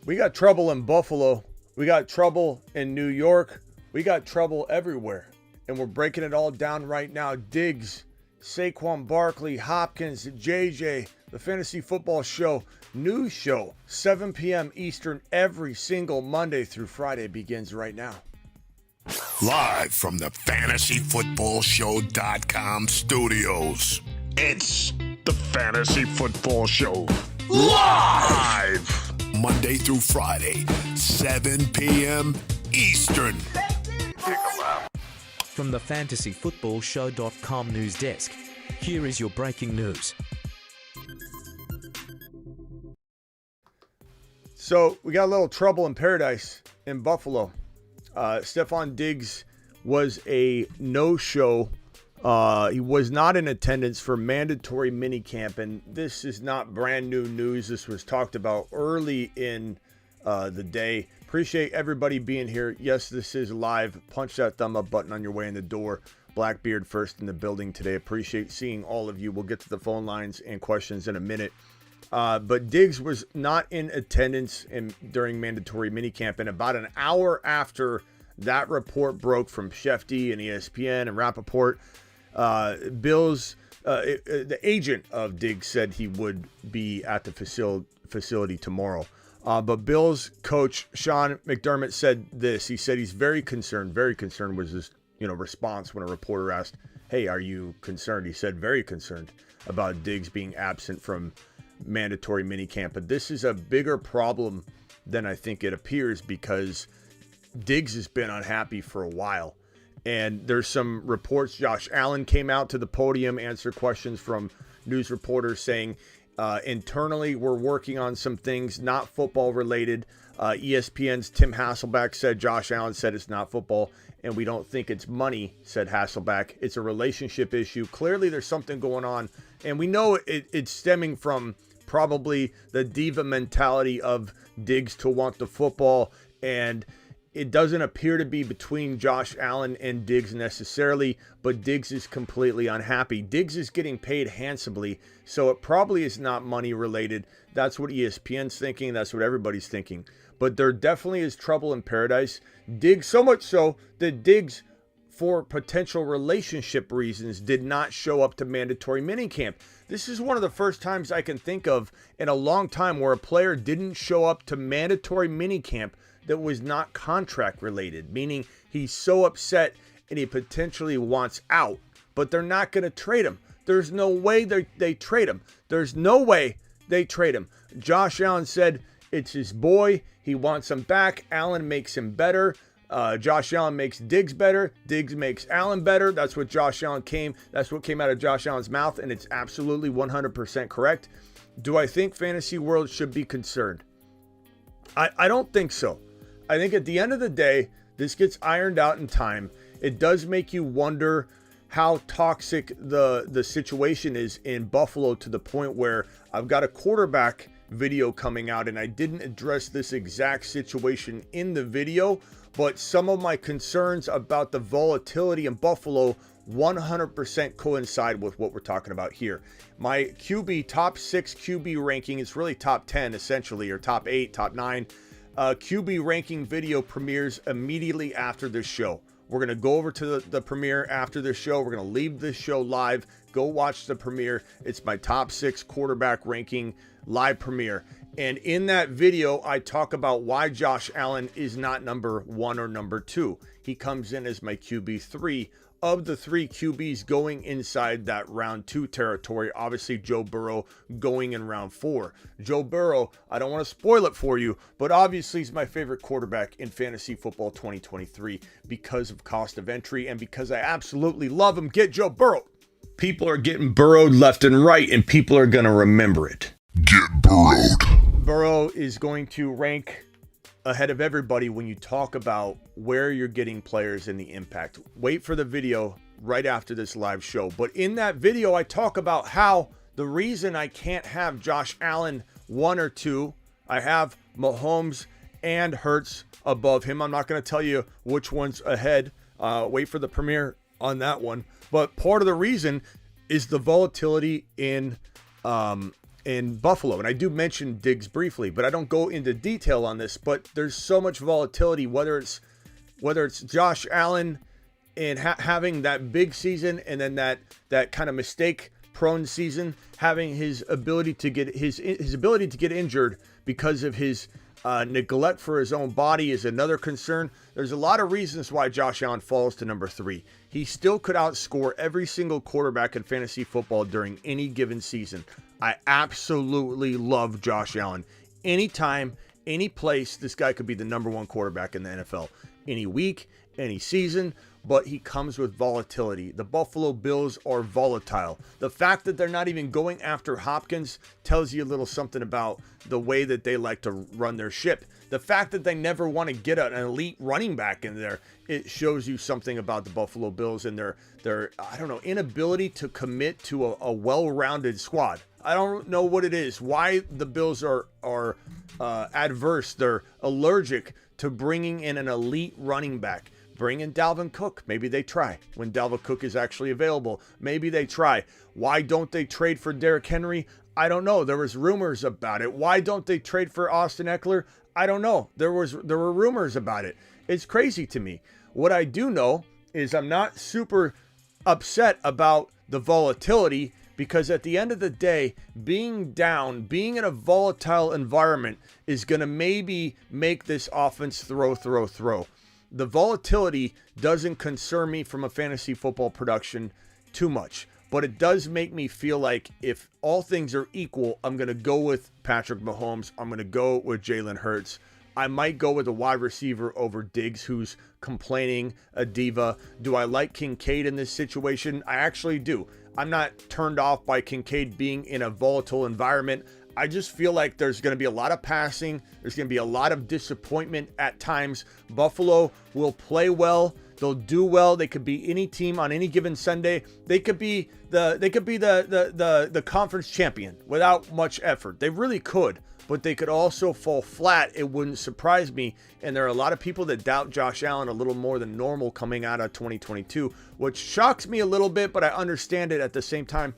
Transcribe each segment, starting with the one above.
We got trouble in Buffalo. We got trouble in New York. We got trouble everywhere. And we're breaking it all down right now. Diggs, Saquon Barkley, Hopkins, JJ, the Fantasy Football Show, news show, 7 p.m. Eastern every single Monday through Friday begins right now. Live from the FantasyFootballShow.com studios. It's the Fantasy Football Show. Live! Monday through Friday, 7 p.m. Eastern. From the FantasyFootballShow.com news desk, here is your breaking news. So we got a little trouble in paradise in Buffalo. Stefon Diggs was a no-show. He was not in attendance for mandatory minicamp, and this is not brand new news. This was talked about early in the day. Appreciate everybody being here. Yes, this is live. Punch that thumb up button on your way in the door. Blackbeard first in the building today. Appreciate seeing all of you. We'll get to the phone lines and questions in a minute. But Diggs was not in attendance during mandatory minicamp, and about an hour after that report broke from Shefty and ESPN and Rappaport, the agent of Diggs said he would be at the facility tomorrow. But Bills coach Sean McDermott said this. He said he's very concerned. Very concerned was his response when a reporter asked, "Hey, are you concerned?" He said very concerned about Diggs being absent from mandatory minicamp. But this is a bigger problem than I think it appears, because Diggs has been unhappy for a while. And there's some reports. Josh Allen came out to the podium, answered questions from news reporters saying, internally, we're working on some things not football related. ESPN's Tim Hasselbeck said Josh Allen said it's not football, and we don't think it's money, said Hasselbeck. It's a relationship issue. Clearly, there's something going on, and we know it's stemming from probably the diva mentality of Diggs to want the football, and it doesn't appear to be between Josh Allen and Diggs necessarily, but Diggs is completely unhappy. Diggs is getting paid handsomely, so it probably is not money related. That's what ESPN's thinking. That's what everybody's thinking. But there definitely is trouble in paradise. Diggs, so much so that Diggs, for potential relationship reasons, did not show up to mandatory minicamp. This is one of the first times I can think of in a long time where a player didn't show up to mandatory minicamp that was not contract related, meaning he's so upset and he potentially wants out, but they're not going to trade him. There's no way they trade him. There's no way they trade him. Josh Allen said it's his boy. He wants him back. Allen makes him better. Josh Allen makes Diggs better. Diggs makes Allen better. That's what That's what came out of Josh Allen's mouth, and it's absolutely 100% correct. Do I think fantasy world should be concerned? I don't think so. I think at the end of the day, this gets ironed out in time. It does make you wonder how toxic the situation is in Buffalo, to the point where I've got a quarterback video coming out, and I didn't address this exact situation in the video, but some of my concerns about the volatility in Buffalo 100% coincide with what we're talking about here. My QB, top 6 QB ranking, it's really top 10 essentially, or top 8, top 9. QB ranking video premieres immediately after this show. We're going to go over to the premiere after this show. We're going to leave this show live. Go watch the premiere. It's my top 6 quarterback ranking live premiere. And in that video, I talk about why Josh Allen is not number 1 or number 2. He comes in as my QB 3 of the 3 QBs going inside that round 2 territory. Obviously, Joe Burrow going in round 4. Joe Burrow, I don't want to spoil it for you, but obviously he's my favorite quarterback in fantasy football 2023 because of cost of entry and because I absolutely love him. Get Joe Burrow. People are getting burrowed left and right, and people are going to remember it. Get burrowed. Burrow is going to rank ahead of everybody when you talk about where you're getting players and the impact. Wait for the video right after this live show. But in that video, I talk about how the reason I can't have Josh Allen 1 or 2, I have Mahomes and Hurts above him. I'm not going to tell you which one's ahead. Wait for the premiere on that one. But part of the reason is the volatility in in Buffalo. And I do mention Diggs briefly, but I don't go into detail on this. But there's so much volatility, whether it's Josh Allen and having that big season and then that kind of mistake-prone season, having his ability to get his ability to get injured because of his neglect for his own body is another concern. There's a lot of reasons why Josh Allen falls to number 3. He still could outscore every single quarterback in fantasy football during any given season. I absolutely love Josh Allen. Anytime, any place, this guy could be the number 1 quarterback in the NFL. Any week, any season, but he comes with volatility. The Buffalo Bills are volatile. The fact that they're not even going after Hopkins tells you a little something about the way that they like to run their ship. The fact that they never want to get an elite running back in there, it shows you something about the Buffalo Bills and their I don't know, inability to commit to a well-rounded squad. I don't know what it is, why the Bills are adverse. They're allergic to bringing in an elite running back. Bring in Dalvin Cook. Maybe they try. When Dalvin Cook is actually available, maybe they try. Why don't they trade for Derrick Henry? I don't know. There was rumors about it. Why don't they trade for Austin Eckler? I don't know. There were rumors about it. It's crazy to me. What I do know is I'm not super upset about the volatility, because at the end of the day, being down, being in a volatile environment is going to maybe make this offense throw. The volatility doesn't concern me from a fantasy football production too much, but it does make me feel like if all things are equal, I'm going to go with Patrick Mahomes. I'm going to go with Jalen Hurts. I might go with a wide receiver over Diggs, who's complaining, a diva. Do I like Kincaid in this situation? I actually do. I'm not turned off by Kincaid being in a volatile environment. I just feel like there's going to be a lot of passing. There's going to be a lot of disappointment at times. Buffalo will play well. They'll do well. They could be any team on any given Sunday. They could be the conference champion without much effort. They really could, but they could also fall flat. It wouldn't surprise me. And there are a lot of people that doubt Josh Allen a little more than normal coming out of 2022, which shocks me a little bit, but I understand it at the same time.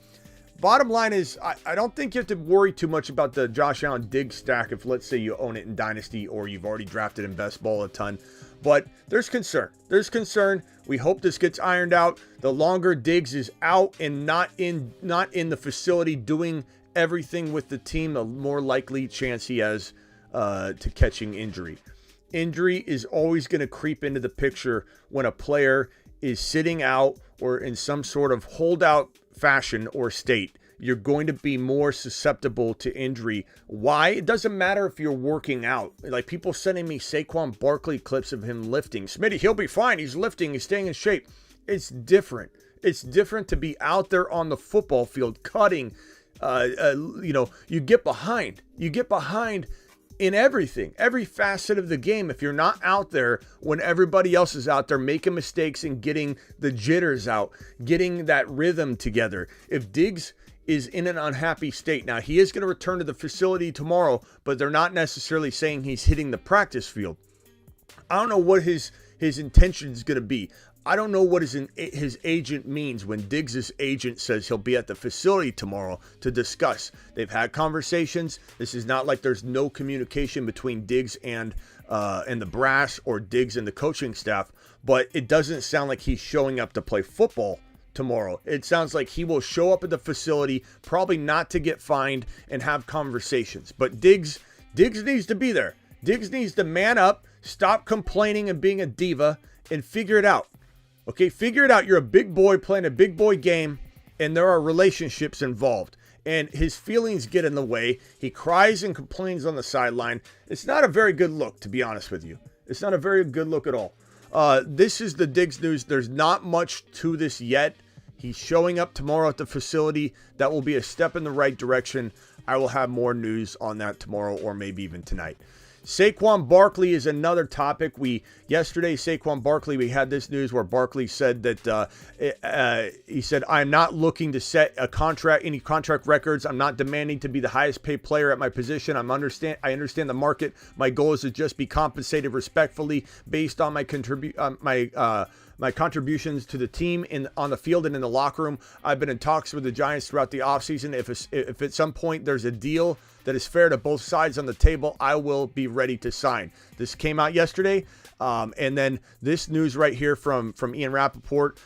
Bottom line is, I don't think you have to worry too much about the Josh Allen Diggs stack if, let's say, you own it in Dynasty or you've already drafted in Best Ball a ton. But there's concern. We hope this gets ironed out. The longer Diggs is out and not in the facility doing everything with the team, the more likely chance he has to catching injury. Injury is always going to creep into the picture when a player is sitting out or in some sort of holdout fashion or state. You're going to be more susceptible to injury. Why? It doesn't matter if you're working out. Like people sending me Saquon Barkley clips of him lifting. Smitty, he'll be fine. He's lifting. He's staying in shape. It's different. It's different to be out there on the football field cutting. You get behind. You get behind in everything, every facet of the game. If you're not out there when everybody else is out there making mistakes and getting the jitters out, getting that rhythm together. If Diggs is in an unhappy state, now he is going to return to the facility tomorrow, but they're not necessarily saying he's hitting the practice field. I don't know what his intention is going to be. I don't know what his agent means when Diggs' agent says he'll be at the facility tomorrow to discuss. They've had conversations. This is not like there's no communication between Diggs and the brass or Diggs and the coaching staff, but it doesn't sound like he's showing up to play football tomorrow. It sounds like he will show up at the facility, probably not to get fined and have conversations. But Diggs needs to be there. Diggs needs to man up, stop complaining and being a diva, and figure it out. Okay, figure it out. You're a big boy playing a big boy game, and there are relationships involved. And his feelings get in the way. He cries and complains on the sideline. It's not a very good look, to be honest with you. It's not a very good look at all. This is the Diggs news. There's not much to this yet. He's showing up tomorrow at the facility. That will be a step in the right direction. I will have more news on that tomorrow or maybe even tonight. Saquon Barkley is another topic. Yesterday, Saquon Barkley, we had this news where Barkley said that he said, "I'm not looking to set any contract records. I'm not demanding to be the highest paid player at my position. I understand the market. My goal is to just be compensated respectfully based on my my contributions to the team on the field and in the locker room. I've been in talks with the Giants throughout the offseason. If at some point there's a deal that is fair to both sides on the table, I will be ready to sign. This came out yesterday. And then this news right here from Ian Rappaport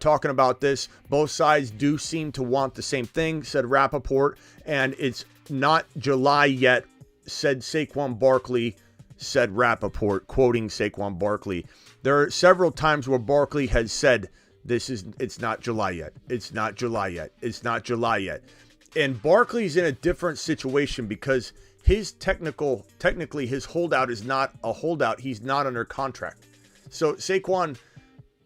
talking about this. Both sides do seem to want the same thing, said Rappaport. And it's not July yet, said Saquon Barkley, said Rappaport, quoting Saquon Barkley. There are several times where Barkley has said, it's not July yet. It's not July yet. It's not July yet. And Barkley's in a different situation because his technically his holdout is not a holdout. He's not under contract. So Saquon,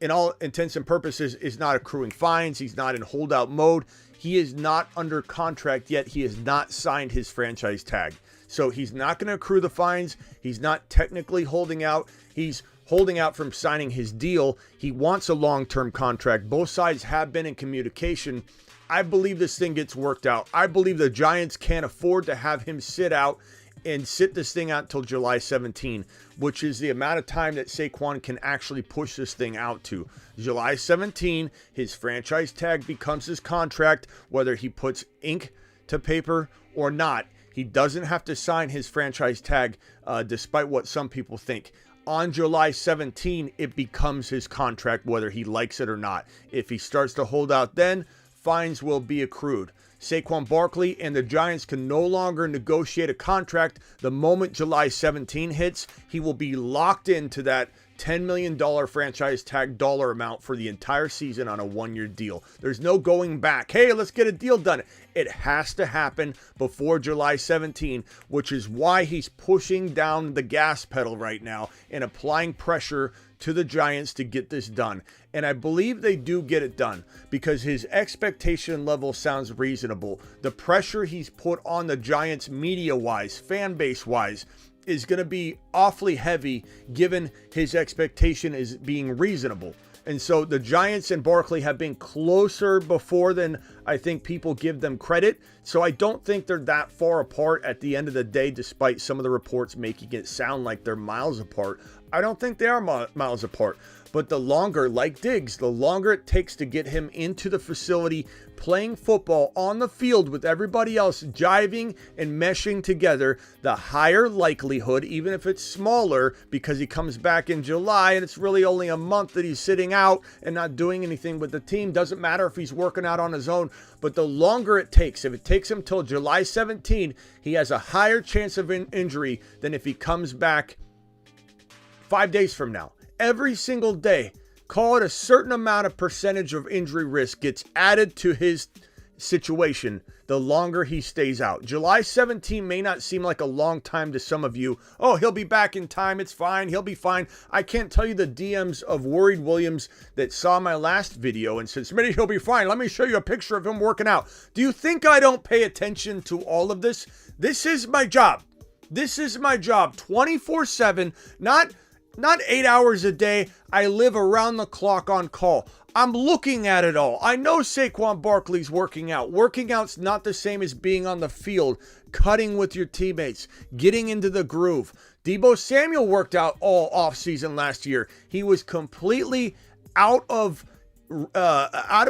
in all intents and purposes, is not accruing fines. He's not in holdout mode. He is not under contract yet. He has not signed his franchise tag. So he's not going to accrue the fines. He's not technically holding out. He's holding out from signing his deal. He wants a long-term contract. Both sides have been in communication. I believe this thing gets worked out. I believe the Giants can't afford to have him sit out and sit this thing out until July 17, which is the amount of time that Saquon can actually push this thing out to. July 17, his franchise tag becomes his contract, whether he puts ink to paper or not. He doesn't have to sign his franchise tag, despite what some people think. On July 17, it becomes his contract, whether he likes it or not. If he starts to hold out then, fines will be accrued. Saquon Barkley and the Giants can no longer negotiate a contract. The moment July 17 hits, he will be locked into that $10 million franchise tag dollar amount for the entire season on a one-year deal. There's no going back. Hey, let's get a deal done. It has to happen before July 17, which is why he's pushing down the gas pedal right now and applying pressure to the Giants to get this done. And I believe they do get it done because his expectation level sounds reasonable. The pressure he's put on the Giants media-wise, fan base-wise, is going to be awfully heavy given his expectation is being reasonable. And so the Giants and Barkley have been closer before than I think people give them credit. So I don't think they're that far apart at the end of the day, despite some of the reports making it sound like they're miles apart. I don't think they are miles apart. But the longer, like Diggs, the longer it takes to get him into the facility, playing football on the field with everybody else, jiving and meshing together, the higher likelihood, even if it's smaller, because he comes back in July and it's really only a month that he's sitting out and not doing anything with the team. Doesn't matter if he's working out on his own, but the longer it takes, if it takes him till July 17, he has a higher chance of injury than if he comes back 5 days from now. Every single day, call it a certain amount of percentage of injury risk gets added to his situation the longer he stays out. July 17 may not seem like a long time to some of you. Oh, he'll be back in time. It's fine. He'll be fine. I can't tell you the DMs of Worried Williams that saw my last video and said, Smitty, he'll be fine. Let me show you a picture of him working out. Do you think I don't pay attention to all of this? This is my job. This is my job 24/7, not 8 hours a day. I live around the clock on call. I'm looking at it all. I know Saquon Barkley's working out. Working out's not the same as being on the field, cutting with your teammates, getting into the groove. Deebo Samuel worked out all offseason last year. He was completely out of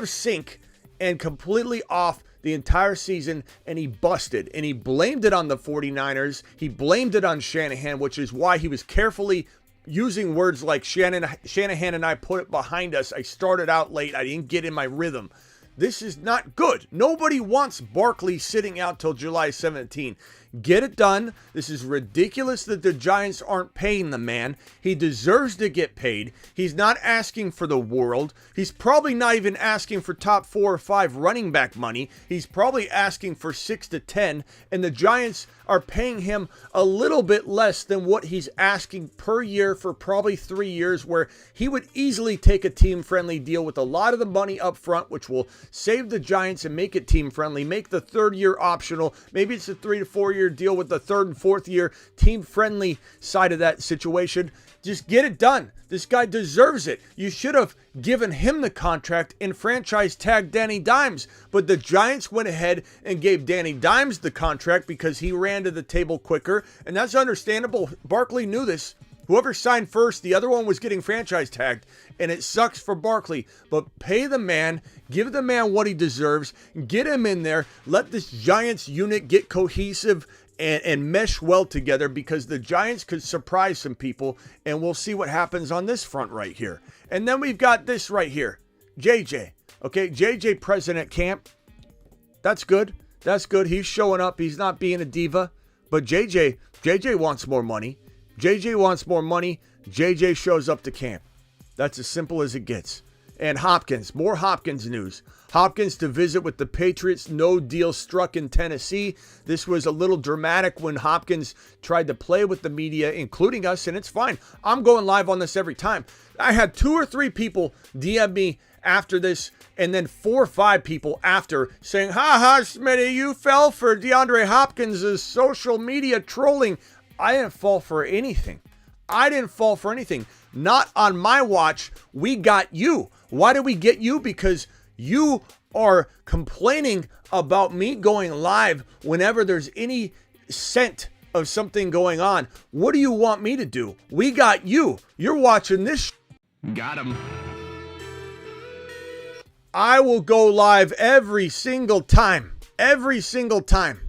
sync and completely off the entire season, and he busted. And he blamed it on the 49ers. He blamed it on Shanahan, which is why he was carefully using words like Shanahan and I put it behind us. I started out late. I didn't get in my rhythm. This is not good. Nobody wants Barkley sitting out till July 17. Get it done. This is ridiculous that the Giants aren't paying the man. He deserves to get paid. He's not asking for the world. He's probably not even asking for top 4 or 5 running back money. He's probably asking for 6 to 10, and the Giants are paying him a little bit less than what he's asking per year for probably 3 years, where he would easily take a team-friendly deal with a lot of the money up front, which will save the Giants and make it team-friendly, make the 3rd year optional. Maybe it's a 3 to 4 year deal with the 3rd and 4th year team-friendly side of that situation. Just get it done. This guy deserves it. You should have given him the contract and franchise tagged Danny Dimes, but the Giants went ahead and gave Danny Dimes the contract because he ran to the table quicker, and that's understandable. Barkley knew this. Whoever signed first, the other one was getting franchise tagged, and it sucks for Barkley. But pay the man, give the man what he deserves, get him in there, let this Giants unit get cohesive and mesh well together, because the Giants could surprise some people, and we'll see what happens on this front right here. And then we've got this right here, JJ. Okay, JJ president camp. That's good. That's good. He's showing up. He's not being a diva. But JJ wants more money. JJ wants more money. JJ shows up to camp. That's as simple as it gets. And Hopkins, more Hopkins news. Hopkins to visit with the Patriots. No deal struck in Tennessee. This was a little dramatic when Hopkins tried to play with the media, including us, and it's fine. I'm going live on this every time. I had 2 or 3 people DM me after this, and then 4 or 5 people after saying, ha, Smitty, you fell for DeAndre Hopkins' social media trolling. I didn't fall for anything. Not on my watch. We got you. Why did we get you? Because you are complaining about me going live whenever there's any scent of something going on. What do you want me to do? We got you. You're watching this. Got him. I will go live every single time. Every single time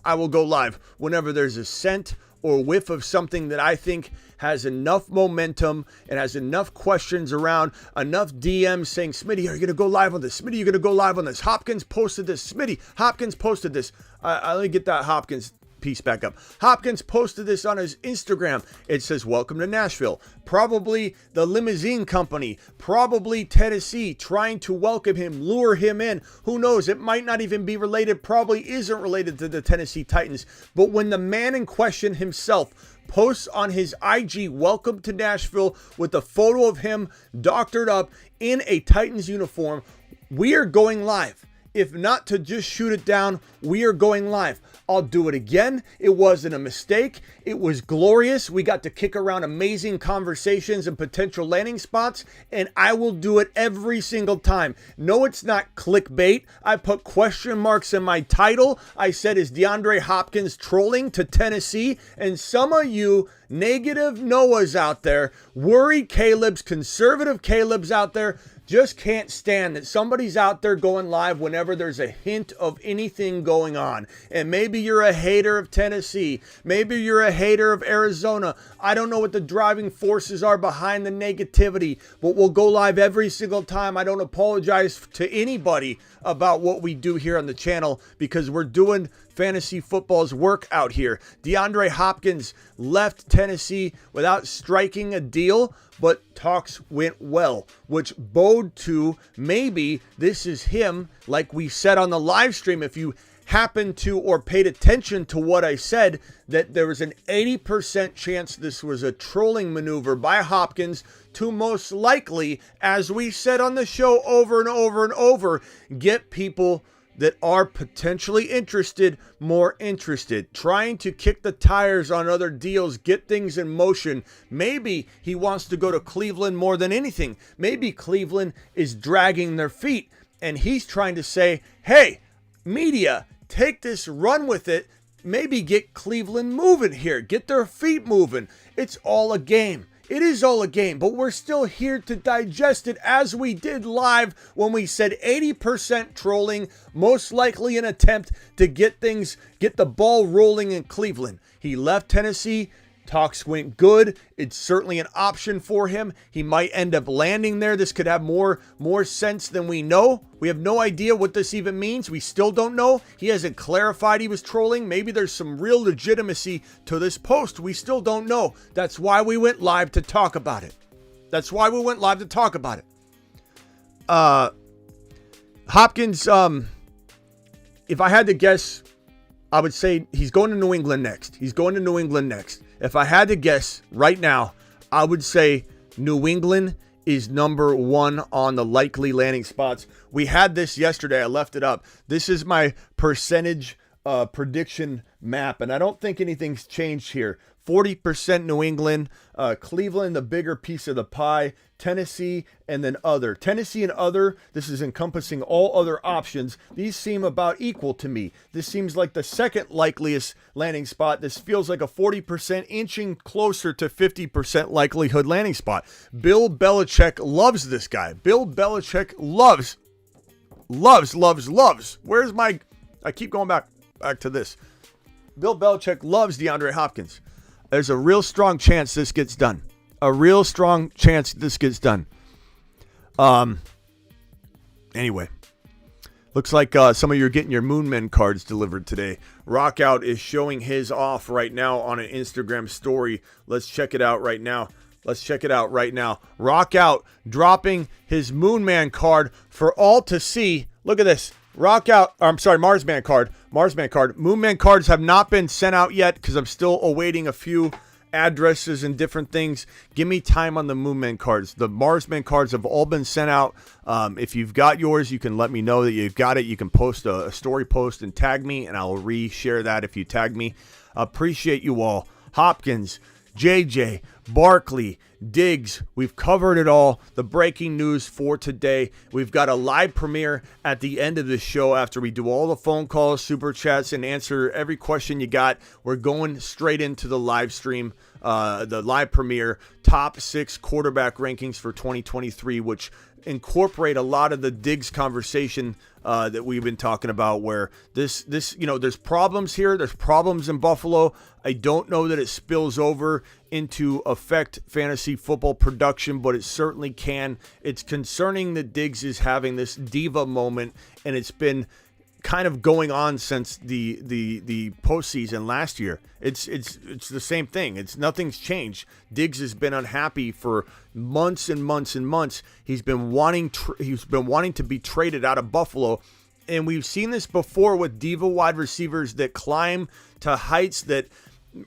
I will go live whenever there's a scent or whiff of something that I think has enough momentum and has enough questions around, enough DMs saying, Smitty, are you going to go live on this? Smitty, you're going to go live on this. Hopkins posted this. Smitty, Hopkins posted this. Let me get that Hopkins piece back up. Hopkins posted this on his Instagram. It says, welcome to Nashville. Probably the limousine company, probably Tennessee trying to welcome him, lure him in. Who knows? It might not even be related, probably isn't related to the Tennessee Titans. But when the man in question himself posts on his IG, welcome to Nashville, with a photo of him doctored up in a Titans uniform, we are going live. If not to just shoot it down, we are going live. I'll do it again. It wasn't a mistake. It was glorious. We got to kick around amazing conversations and potential landing spots, and I will do it every single time. No, it's not clickbait. I put question marks in my title. I said, is DeAndre Hopkins trolling to Tennessee? And some of you negative Noahs out there, worried Caleb's, conservative Caleb's out there, just can't stand that somebody's out there going live whenever there's a hint of anything going on. And maybe you're a hater of Tennessee. Maybe you're a hater of Arizona. I don't know what the driving forces are behind the negativity, but we'll go live every single time. I don't apologize to anybody about what we do here on the channel, because we're doing fantasy football's work out here. DeAndre Hopkins left Tennessee without striking a deal, but talks went well, which bode to maybe this is him, like we said on the live stream. If you happened to or paid attention to what I said, that there was an 80% chance this was a trolling maneuver by Hopkins to most likely, as we said on the show over and over and over, get people that are potentially interested more interested, trying to kick the tires on other deals, get things in motion. Maybe he wants to go to Cleveland more than anything. Maybe Cleveland is dragging their feet, and he's trying to say, hey, media, take this, run with it. Maybe get Cleveland moving here, get their feet moving. It's all a game. It is all a game, but we're still here to digest it, as we did live when we said 80% trolling, most likely an attempt to get the ball rolling in Cleveland. He left Tennessee. Talks went good. It's certainly an option for him. He might end up landing there. This could have more sense than we know. We have no idea what this even means. We still don't know. He hasn't clarified he was trolling. Maybe there's some real legitimacy to this post. We still don't know. That's why we went live to talk about it. Hopkins, if I had to guess, I would say he's going to New England next. If I had to guess right now, I would say New England is number 1 on the likely landing spots. We had this yesterday. I left it up. This is my percentage prediction map, and I don't think anything's changed here. 40% New England, Cleveland, the bigger piece of the pie, Tennessee, and then other. Tennessee and other, this is encompassing all other options. These seem about equal to me. This seems like the second likeliest landing spot. This feels like a 40% inching closer to 50% likelihood landing spot. Bill Belichick loves this guy. Bill Belichick loves. Where's my, I keep going back to this. Bill Belichick loves DeAndre Hopkins. There's a real strong chance this gets done. Anyway, looks like some of you are getting your Moonmen cards delivered today. Rockout is showing his off right now on an Instagram story. Let's check it out right now. Rockout dropping his Moonman card for all to see. Look at this. Marsman card. Moonman cards have not been sent out yet because I'm still awaiting a few addresses and different things. Give me time on the Moonman cards. The Marsman cards have all been sent out. If you've got yours, you can let me know that you've got it. You can post a story post and tag me, and I'll reshare that if you tag me. Appreciate you all. Hopkins, JJ, Barkley, Diggs, we've covered it all. The breaking news for today. We've got a live premiere at the end of the show after we do all the phone calls, super chats, and answer every question you got. We're going straight into the live stream, the live premiere, top 6 quarterback rankings for 2023, which incorporate a lot of the Diggs conversation that we've been talking about, where this there's problems here. There's problems in Buffalo. I don't know that it spills over into affect fantasy football production, but it certainly can. It's concerning that Diggs is having this diva moment, and it's been kind of going on since the postseason last year. It's the same thing. Nothing's changed. Diggs has been unhappy for months and months and months. He's been wanting to be traded out of Buffalo, and we've seen this before with diva wide receivers that climb to heights that,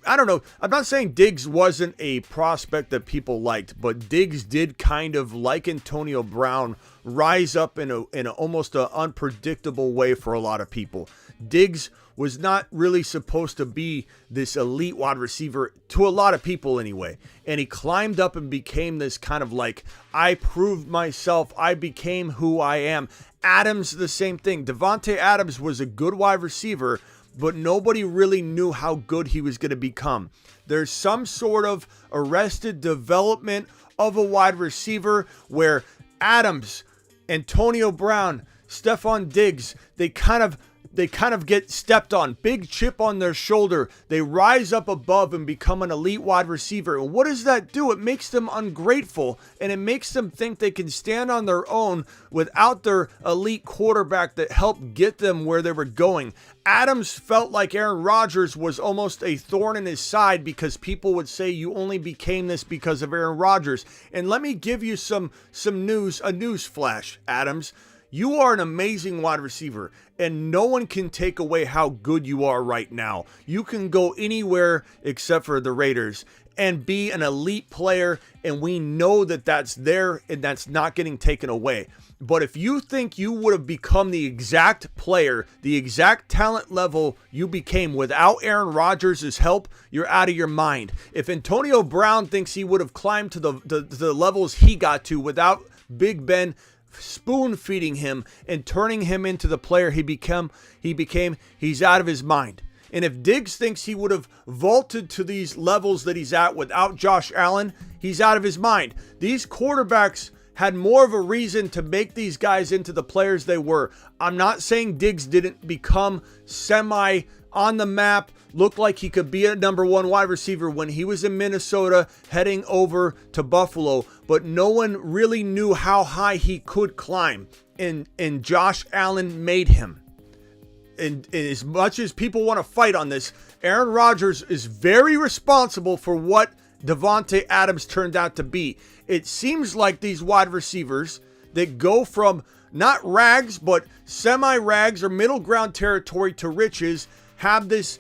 I don't know. I'm not saying Diggs wasn't a prospect that people liked, but Diggs did kind of, like Antonio Brown, rise up in almost an unpredictable way for a lot of people. Diggs was not really supposed to be this elite wide receiver to a lot of people anyway. And he climbed up and became this kind of like, I proved myself. I became who I am. Adams, the same thing. Davante Adams was a good wide receiver, but nobody really knew how good he was going to become. There's some sort of arrested development of a wide receiver where Adams, Antonio Brown, Stefon Diggs, they kind of get stepped on. Big chip on their shoulder. They rise up above and become an elite wide receiver. And what does that do? It makes them ungrateful, and it makes them think they can stand on their own without their elite quarterback that helped get them where they were going. Adams felt like Aaron Rodgers was almost a thorn in his side because people would say you only became this because of Aaron Rodgers. And let me give you some news, a news flash, Adams. You are an amazing wide receiver, and no one can take away how good you are right now. You can go anywhere except for the Raiders and be an elite player, and we know that that's there and that's not getting taken away. But if you think you would have become the exact player, the exact talent level you became without Aaron Rodgers' help, you're out of your mind. If Antonio Brown thinks he would have climbed to the levels he got to without Big Ben spoon feeding him and turning him into the player he became, he's out of his mind. And if Diggs thinks he would have vaulted to these levels that he's at without Josh Allen, he's out of his mind. These quarterbacks had more of a reason to make these guys into the players they were. I'm not saying Diggs didn't become semi on the map, looked like he could be a number 1 wide receiver when he was in Minnesota heading over to Buffalo, but no one really knew how high he could climb, and Josh Allen made him. And as much as people want to fight on this, Aaron Rodgers is very responsible for what Davante Adams turned out to be. It seems like these wide receivers that go from not rags, but semi-rags or middle ground territory to riches have this,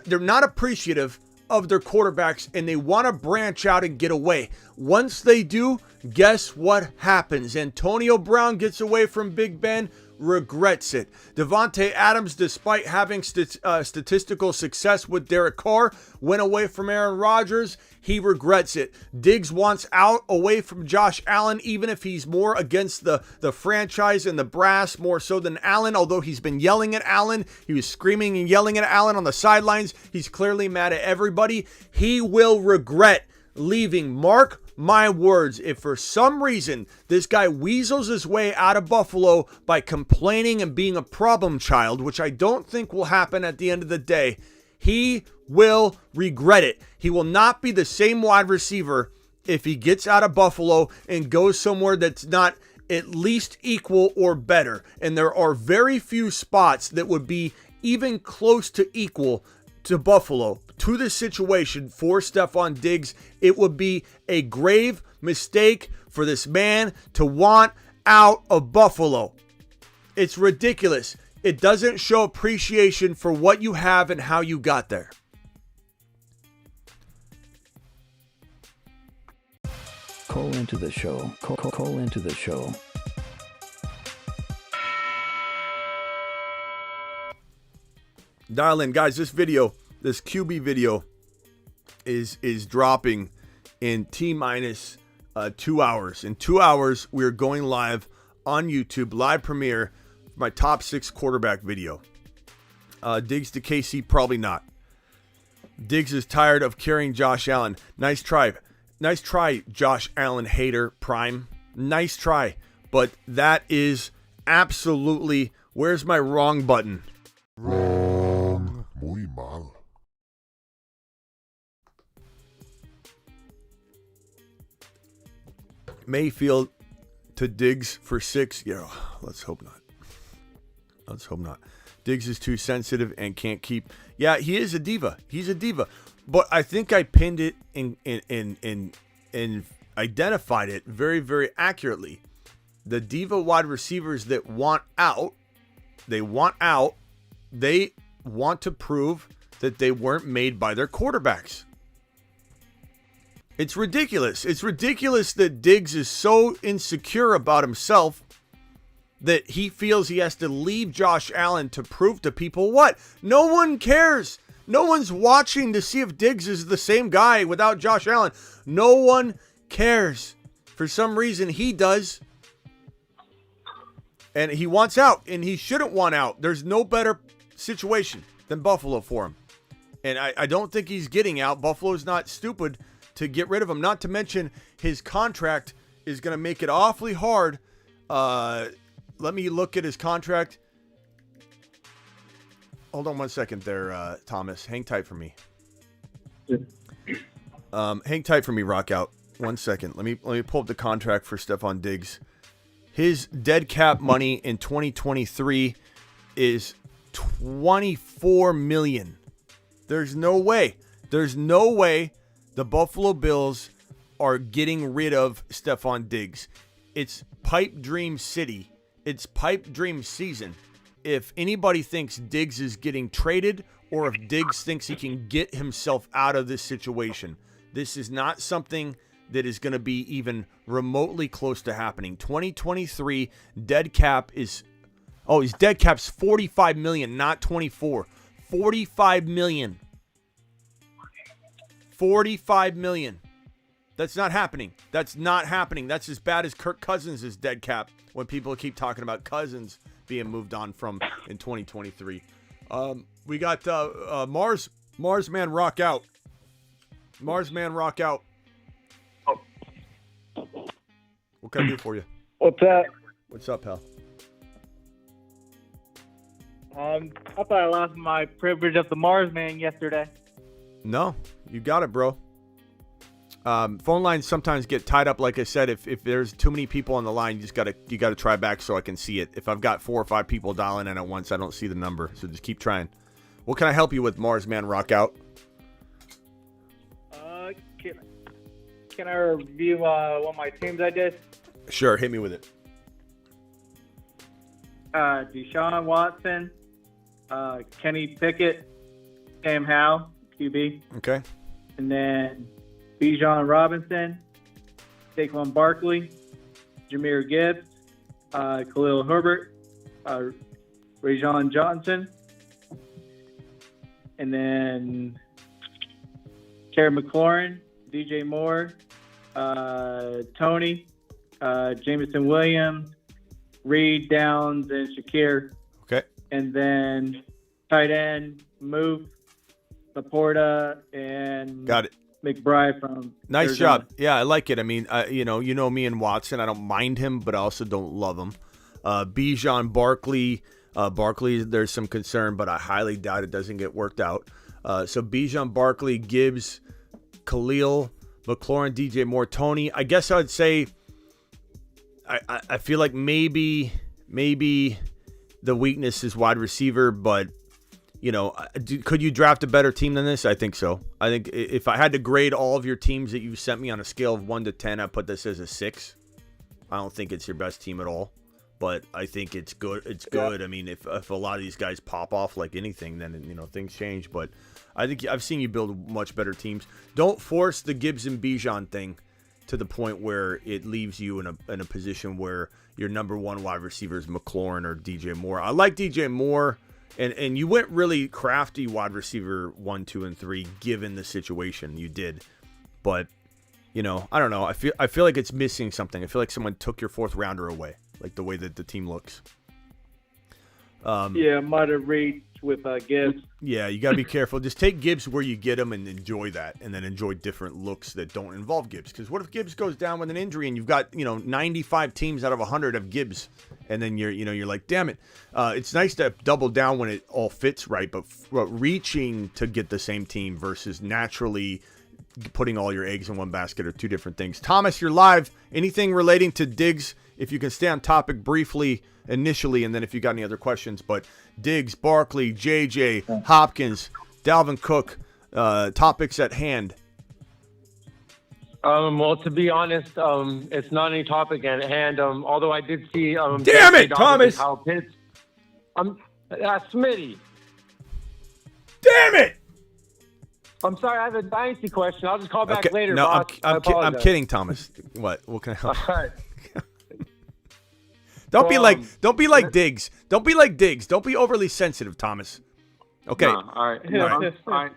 they're not appreciative of their quarterbacks, and they want to branch out and get away. Once they do, guess what happens? Antonio Brown gets away from Big Ben. regrets it. Devontae Adams, despite having statistical success with Derek Carr, went away from Aaron Rodgers. He regrets it. Diggs wants out away from Josh Allen, even if he's more against the franchise and the brass more so than Allen, although he's been yelling at Allen. He was screaming and yelling at Allen on the sidelines. He's clearly mad at everybody. He will regret leaving. Mark my words, if for some reason this guy weasels his way out of Buffalo by complaining and being a problem child, which I don't think will happen at the end of the day, he will regret it. He will not be the same wide receiver if he gets out of Buffalo and goes somewhere that's not at least equal or better. And there are very few spots that would be even close to equal to Buffalo, to this situation for Stefon Diggs. It would be a grave mistake for this man to want out of Buffalo. It's ridiculous. It doesn't show appreciation for what you have and how you got there. Call into the show. Call into the show. Dial in, guys. This QB video is dropping in T-minus 2 hours. In 2 hours, we are going live on YouTube, live premiere, my top 6 quarterback video. Diggs to KC, probably not. Diggs is tired of carrying Josh Allen. Nice try, Josh Allen hater prime. Nice try, but that is absolutely, where's my wrong button? Wrong. Muy mal. Mayfield to Diggs for 6. Yeah, let's hope not. Let's hope not. Diggs is too sensitive and can't keep. Yeah, he is a diva. He's a diva. But I think I pinned it and identified it very, very accurately. The diva wide receivers that want out, they want to prove that they weren't made by their quarterbacks. It's ridiculous. It's ridiculous that Diggs is so insecure about himself that he feels he has to leave Josh Allen to prove to people what? No one cares. No one's watching to see if Diggs is the same guy without Josh Allen. No one cares. For some reason, he does. And he wants out, and he shouldn't want out. There's no better situation than Buffalo for him. And I don't think he's getting out. Buffalo's not stupid to get rid of him. Not to mention his contract is going to make it awfully hard. Let me look at his contract. Hold on one second there, Thomas. Hang tight for me. Hang tight for me, Rockout. 1 second. Let me pull up the contract for Stefon Diggs. His dead cap money in 2023 is $24 million. There's no way the Buffalo Bills are getting rid of Stefon Diggs. It's pipe dream city. It's pipe dream season. If anybody thinks Diggs is getting traded, or if Diggs thinks he can get himself out of this situation, this is not something that is going to be even remotely close to happening. 2023 dead cap is, his dead cap's $45 million, not 24. $45 million. $45 million. That's not happening. That's not happening. That's as bad as Kirk Cousins' dead cap when people keep talking about Cousins being moved on from in 2023. We got Marsman Rock Out. Marsman Rock Out. What can I do for you? What's up? What's up, pal? I thought I lost my privilege of the Marsman yesterday. No, you got it, bro. Phone lines sometimes get tied up. Like I said, if there's too many people on the line, you gotta try back so I can see it. If I've got 4 or 5 people dialing in at once, I don't see the number. So just keep trying. What can I help you with, Marsman Rock Out? Can I review one of my teams I did? Sure, hit me with it. Deshaun Watson, Kenny Pickett, Sam Howell, QB. Okay. And then Bijan Robinson, Saquon Barkley, Jahmyr Gibbs, Khalil Herbert, Rajon Johnson, and then Terry McLaurin, DJ Moore, Tony, Jameson Williams, Reed, Downs, and Shakir. Okay. And then tight end, Move, Laporta, and Got it. McBride from Nice Arizona. job. Yeah, I like it. I mean, you know me and Watson. I don't mind him, but I also don't love him. Bijan Barkley. Barkley, there's some concern, but I highly doubt it doesn't get worked out. So Bijan Barkley, Gibbs, Khalil, McLaurin, DJ Moore, Tony. I guess I would say I feel like maybe the weakness is wide receiver, but could you draft a better team than this? I think so. I think if I had to grade all of your teams that you sent me on a scale of 1 to 10, I'd put this as a 6. I don't think it's your best team at all, but I think it's good. It's good. I mean, if a lot of these guys pop off like anything, then things change. But I think I've seen you build much better teams. Don't force the Gibbs and Bijan thing to the point where it leaves you in a position where your number one wide receiver is McLaurin or DJ Moore. I like DJ Moore. And you went really crafty wide receiver 1, 2, and 3 given the situation. You did, but I don't know. I feel like it's missing something. I feel like someone took your 4th rounder away, like the way that the team looks. Yeah, might have reached with Gibbs. Yeah, you gotta be careful. Just take Gibbs where you get him and enjoy that, and then enjoy different looks that don't involve Gibbs. Because what if Gibbs goes down with an injury and you've got 95 teams out of 100 of Gibbs, and then you're like, damn it. It's nice to double down when it all fits right, but reaching to get the same team versus naturally putting all your eggs in one basket are two different things. Thomas, you're live. Anything relating to Diggs? If you can stay on topic briefly initially, and then if you got any other questions. But Diggs, Barkley, JJ, Hopkins, Dalvin Cook, topics at hand. Well, to be honest, it's not any topic at hand. Although I did see. Damn it, Thomas! How Pitts. Smitty. Damn it! I'm sorry, I have a dynasty question. I'll just call back later. No, boss. I'm kidding, Thomas. What can I help? All right. Don't be like Diggs. Don't be like Diggs. Don't be overly sensitive, Thomas. Okay. No, all right. All right.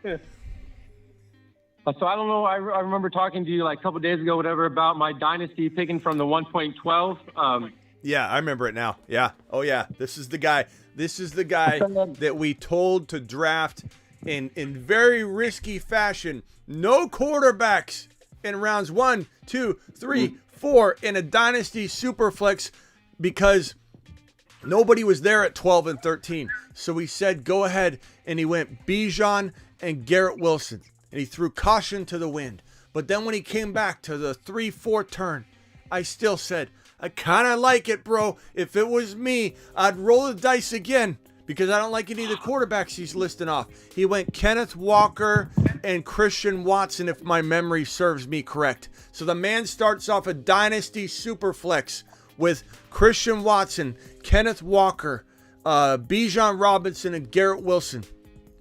So I don't know. I remember talking to you like a couple days ago, whatever, about my dynasty picking from the 1.12. Yeah, I remember it now. Yeah. Oh yeah. This is the guy. This is the guy that we told to draft in very risky fashion. No quarterbacks in rounds 1, 2, 3, 4 in a dynasty superflex because nobody was there at 12 and 13. So we said go ahead, and he went Bijan and Garrett Wilson. And he threw caution to the wind. But then when he came back to the 3-4 turn, I still said, I kind of like it, bro. If it was me, I'd roll the dice again because I don't like any of the quarterbacks he's listing off. He went Kenneth Walker and Christian Watson, if my memory serves me correct. So the man starts off a dynasty superflex with Christian Watson, Kenneth Walker, Bijan Robinson, and Garrett Wilson.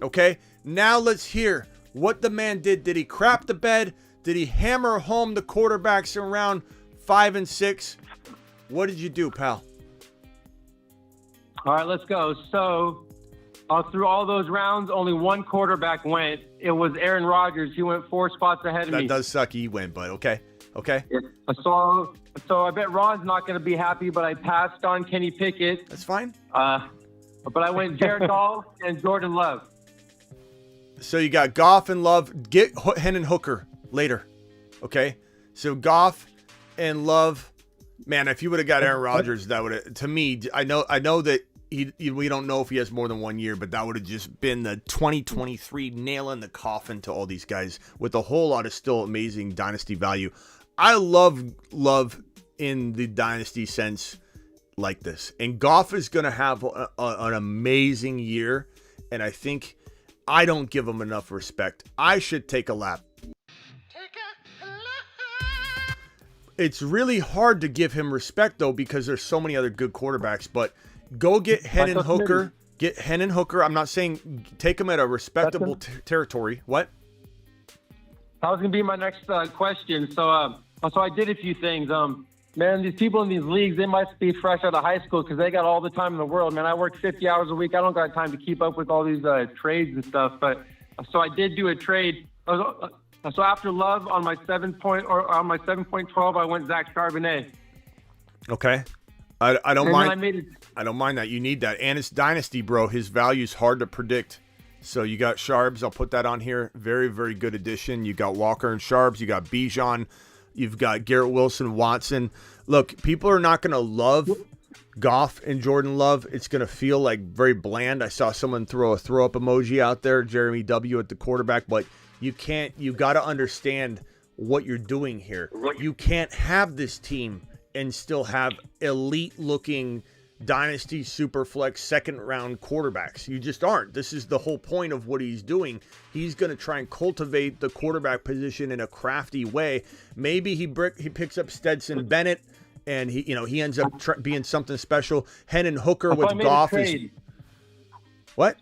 Okay? Now let's hear what the man did. Did he crap the bed? Did he hammer home the quarterbacks in round 5 and 6? What did you do, pal? All right, let's go. So through all those rounds, only one quarterback went. It was Aaron Rodgers. He went 4 spots ahead of me. That does suck. He went, but okay. Okay. Yeah. So I bet Ron's not going to be happy, but I passed on Kenny Pickett. That's fine. But I went Jared Goff and Jordan Love. So you got Goff and Love. Get Hendon Hooker later. Okay. So Goff and Love. Man, if you would have got Aaron Rodgers, that would have, to me, I know that we don't know if he has more than 1 year, but that would have just been the 2023 nail in the coffin to all these guys with a whole lot of still amazing dynasty value. I love in the dynasty sense like this. And Goff is going to have an amazing year. And I think I don't give him enough respect. I should take a lap. It's really hard to give him respect, though, because there's so many other good quarterbacks. But go get Hendon Hooker. Get Hendon Hooker. I'm not saying take him at a respectable territory. What? That was going to be my next question. So I did a few things. Man, these people in these leagues, they must be fresh out of high school because they got all the time in the world. Man, I work 50 hours a week. I don't got time to keep up with all these trades and stuff. But so I did do a trade. So after Love on my 7.12, I went Zach Charbonnet. Okay. I don't And mind. then I don't mind that. You need that. And it's Dynasty, bro. His value's hard to predict. So you got Sharbs. I'll put that on here. Very, very good addition. You got Walker and Sharbs. You got Bijan. You've got Garrett Wilson, Watson. Look, people are not going to love Goff and Jordan Love. It's going to feel like very bland. I saw someone throw a throw-up emoji out there, Jeremy W. at the quarterback. But you got to understand what you're doing here. You can't have this team and still have elite-looking Dynasty Superflex second-round quarterbacks. You just aren't. This is the whole point of what he's doing. He's going to try and cultivate the quarterback position in a crafty way. Maybe he picks up Stetson Bennett, and he ends up being something special. Hendon Hooker with Goff is what?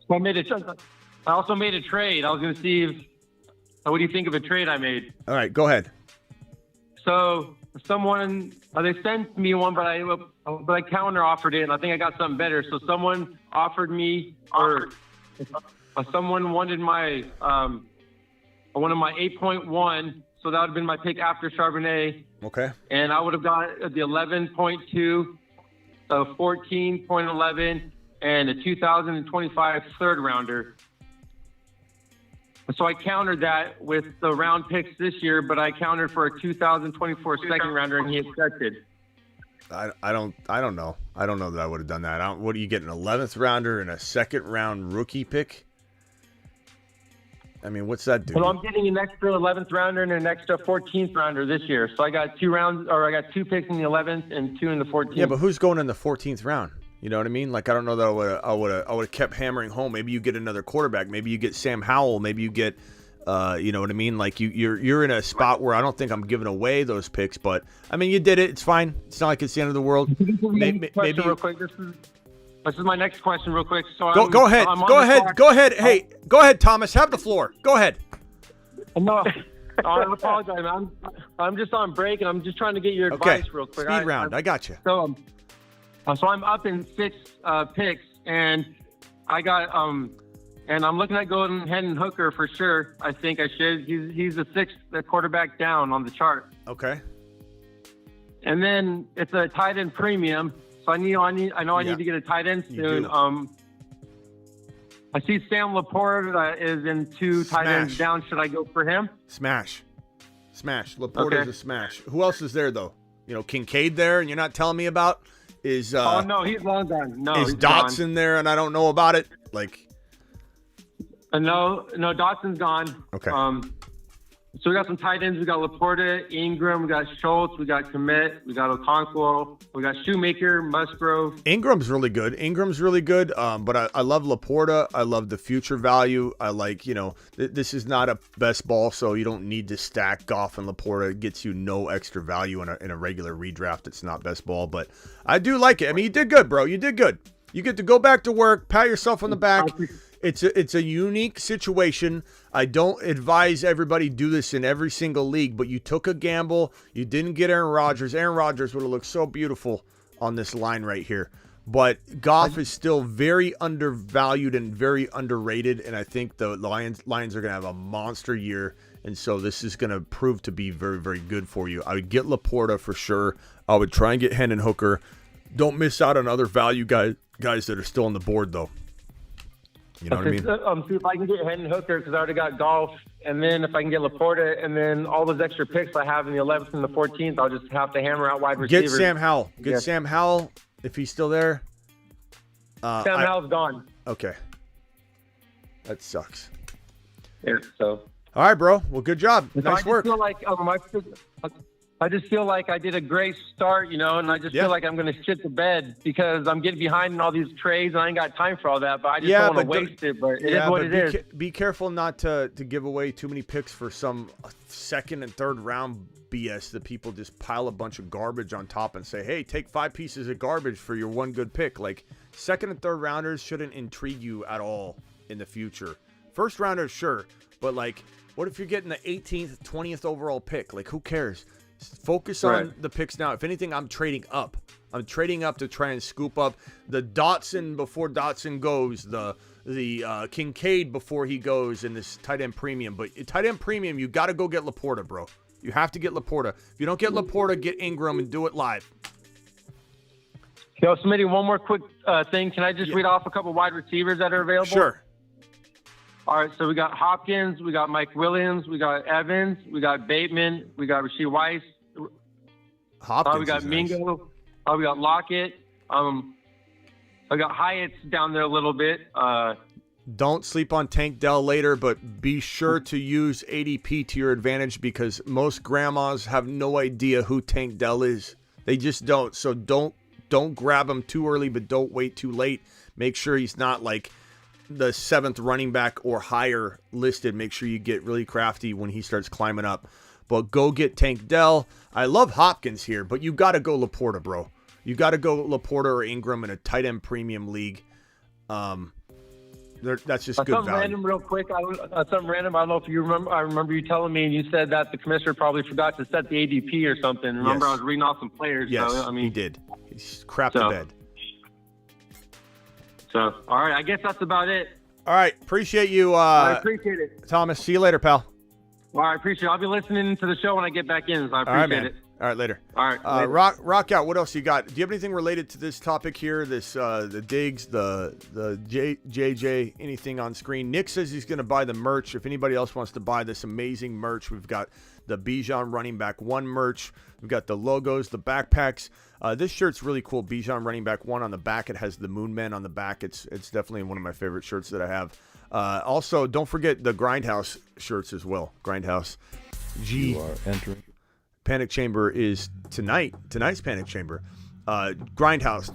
I also made a trade. I was going to see what do you think of a trade I made? All right, go ahead. So someone they sent me one, but I counter offered it, and I think I got something better. So someone offered me, or someone wanted my one of my 8.1. So that would have been my pick after Charbonnet. Okay. And I would have got the 11.2, a 14.11, and a 2025 third rounder. So I countered that with the round picks this year, but I countered for a 2024 second rounder, and he accepted. I don't know. I don't know that I would have done that. What do you get, an 11th rounder and a second round rookie pick? I mean, what's that do? Well, I'm getting an extra 11th rounder and an extra 14th rounder this year. So I got I got 2 picks in the 11th and 2 in the 14th. Yeah, but who's going in the 14th round? You know what I mean? Like, I don't know that I would have kept hammering home. Maybe you get another quarterback. Maybe you get Sam Howell. Maybe you get, you know what I mean? Like you're in a spot where I don't think I'm giving away those picks. But I mean, you did it. It's fine. It's not like it's the end of the world. Maybe real quick. This is my next question, real quick. So go ahead. Go ahead. Hey, go ahead, Thomas. Have the floor. Go ahead. No, I apologize. I'm just on break, and I'm just trying to get your advice real quick. Speed round. I got you. So I'm up in 6 picks, and I got and I'm looking at going Hendon Hooker for sure. I think I should. He's the 6th quarterback down on the chart. Okay. And then it's a tight end premium, so I need to get a tight end soon. I see Sam Laporte is in 2 tight ends down. Should I go for him? Smash. Laporte is a smash. Who else is there though? You know, Kincaid there, and you're not telling me about. Is no, he's long gone. No, is Dotson there, and I don't know about it? Like, no, Dotson's gone. Okay. So we got some tight ends. We got Laporta, Ingram, we got Schultz, we got Komet, we got Okonkwo, we got Shoemaker, Musgrove. Ingram's really good. But I love Laporta. I love the future value. I like, this is not a best ball, so you don't need to stack Goff and Laporta. It gets you no extra value in a regular redraft. It's not best ball, but I do like it. I mean, you did good, bro. You did good. You get to go back to work, pat yourself on the back. It's a unique situation. I don't advise everybody do this in every single league, but you took a gamble. You didn't get Aaron Rodgers. Aaron Rodgers would have looked so beautiful on this line right here. But Goff is still very undervalued and very underrated, and I think the Lions are going to have a monster year, and so this is going to prove to be very, very good for you. I would get Laporta for sure. I would try and get Hendon Hooker. Don't miss out on other value guys that are still on the board, though. You know what I mean? See if I can get Hendon Hooker because I already got Golf, and then if I can get Laporta, and then all those extra picks I have in the 11th and the 14th, I'll just have to hammer out wide receivers. Get Sam Howell. Sam Howell if he's still there. Sam Howell's gone. Okay. That sucks. Yeah. So. All right, bro. Well, good job. Nice work. I just feel like I did a great start, and I just feel like I'm going to shit the bed because I'm getting behind in all these trades and I ain't got time for all that. But I just don't want to waste it. But it is what it is. Be careful not to give away too many picks for some second and third round BS that people just pile a bunch of garbage on top and say, hey, take 5 pieces of garbage for your one good pick. Like, second and third rounders shouldn't intrigue you at all in the future. First rounders, sure. But, like, what if you're getting the 18th, 20th overall pick? Like, who cares? Focus on the picks now. If anything, I'm trading up. I'm trading up to try and scoop up the Dotson before Dotson goes, the Kincaid before he goes, and this tight end premium. But tight end premium, you got to go get Laporta, bro. You have to get Laporta. If you don't get Laporta, get Ingram and do it live. Yo, Smitty, one more quick thing. Can I just read off a couple wide receivers that are available? Sure. All right, so we got Hopkins, we got Mike Williams, we got Evans, we got Bateman, we got Rasheed Weiss. Hopkins we got is nice. Mingo. We got Lockett. I got Hyatt's down there a little bit. Don't sleep on Tank Dell later, but be sure to use ADP to your advantage because most grandmas have no idea who Tank Dell is. They just don't. So don't grab him too early, but don't wait too late. Make sure he's not like the 7th running back or higher listed. Make sure you get really crafty when he starts climbing up. But go get Tank Dell. I love Hopkins here, but you got to go Laporta, bro. You got to go Laporta or Ingram in a tight end premium league. That's just good something value. Random, real quick. Something random. I don't know if you remember. I remember you telling me, and you said that the commissioner probably forgot to set the ADP or something. Remember, Yes. I was reading off some players. Yes, so, he did. He's crapped the bed. So, all right. I guess that's about it. All right. Appreciate you, I appreciate it. Thomas. See you later, pal. All right, appreciate it. I'll be listening to the show when I get back in, so I All right, appreciate man. it. All right, later. All right. later. Rock out. What else you got? Do you have anything related to this topic here? This the Diggs, the JJ, anything on screen? Nick says he's going to buy the merch. If anybody else wants to buy this amazing merch, we've got the Bijan running back 1 merch. We've got the logos, the backpacks. This shirt's really cool. Bijan running back 1 on the back. It has the Moon Men on the back. It's definitely one of my favorite shirts that I have. Also, don't forget the Grindhouse shirts as well. Grindhouse G. You are entering. Panic Chamber is tonight. Tonight's Panic Chamber. Grindhouse,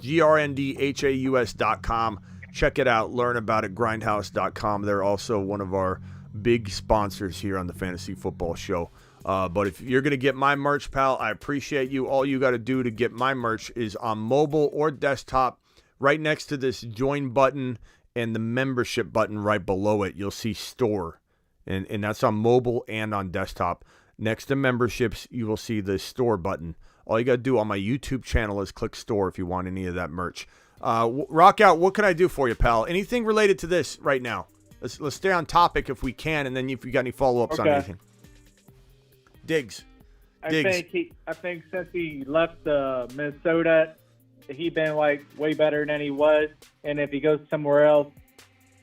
grindhaus.com. Check it out. Learn about it. Grindhouse.com. They're also one of our big sponsors here on the Fantasy Football Show. But if you're going to get my merch, pal, I appreciate you. All you got to do to get my merch is on mobile or desktop. Right next to this join button and the membership button right below it, you'll see store. And that's on mobile and on desktop. Next to memberships, you will see the store button. All you got to do on my YouTube channel is click store if you want any of that merch. Rock out, what can I do for you, pal? Anything related to this right now? Let's stay on topic if we can, and then if you got any follow-ups on anything. Diggs. I think since he left Minnesota, he been like way better than he was, and if he goes somewhere else,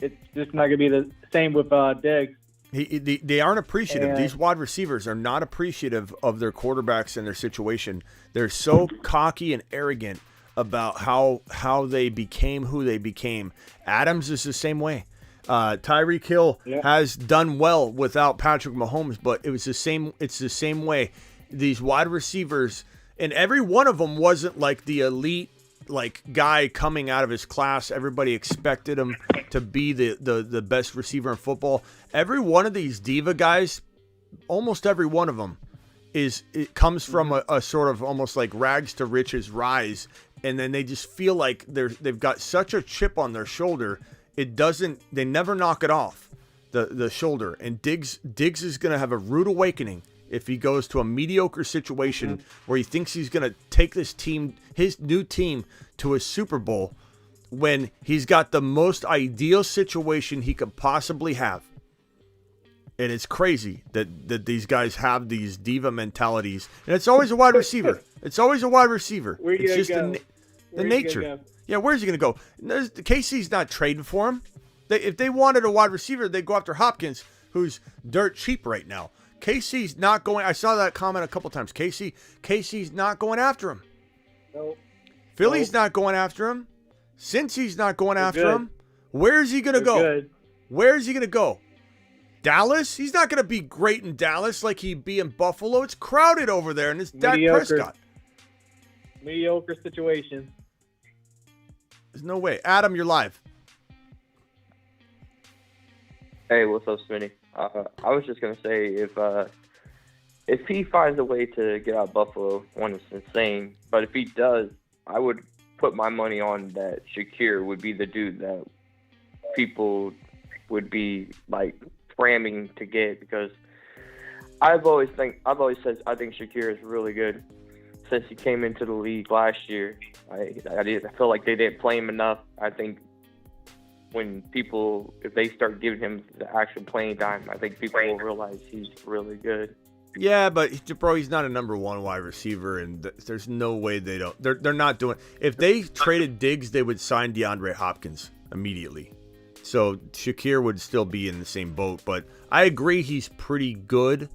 it's just not gonna be the same with Diggs. They aren't appreciative. These wide receivers are not appreciative of their quarterbacks and their situation. They're so cocky and arrogant about how they became who they became. Adams is the same way. Tyreek Hill has done well without Patrick Mahomes, but it's the same way. These wide receivers, and every one of them wasn't like the elite guy coming out of his class. Everybody expected him to be the best receiver in football. Every one of these diva guys, almost every one of them, it comes from a sort of almost like rags to riches rise, and then they just feel like they've got such a chip on their shoulder. They never knock it off the shoulder. And Diggs is going to have a rude awakening if he goes to a mediocre situation where he thinks he's going to take his new team to a Super Bowl when he's got the most ideal situation he could possibly have. And it's crazy that these guys have these diva mentalities. And it's always a wide receiver. It's always a wide receiver. It's just the nature. Yeah, where's he going to go? KC's not trading for him. If they wanted a wide receiver, they'd go after Hopkins, who's dirt cheap right now. KC's not going. I saw that comment a couple times. KC's not going after him. Nope. Philly's not going after him. Cincy's not going after him. Where is he going to go? Good. Where is he going to go? Dallas? He's not going to be great in Dallas like he'd be in Buffalo. It's crowded over there, and it's Dak Prescott. Mediocre situation. There's no way. Adam, you're live. Hey, what's up, Smitty? I was just gonna say if he finds a way to get out of Buffalo, one is insane. But if he does, I would put my money on that Shakir would be the dude that people would be like cramming to get, because I've always said I think Shakir is really good since he came into the league last year. I feel like they didn't play him enough. I think if they start giving him the actual playing time, I think people will realize he's really good. Yeah, but bro, he's not a number one wide receiver, and there's no way they don't. They're not doing. If they traded Diggs, they would sign DeAndre Hopkins immediately. So Shakir would still be in the same boat. But I agree, he's pretty good,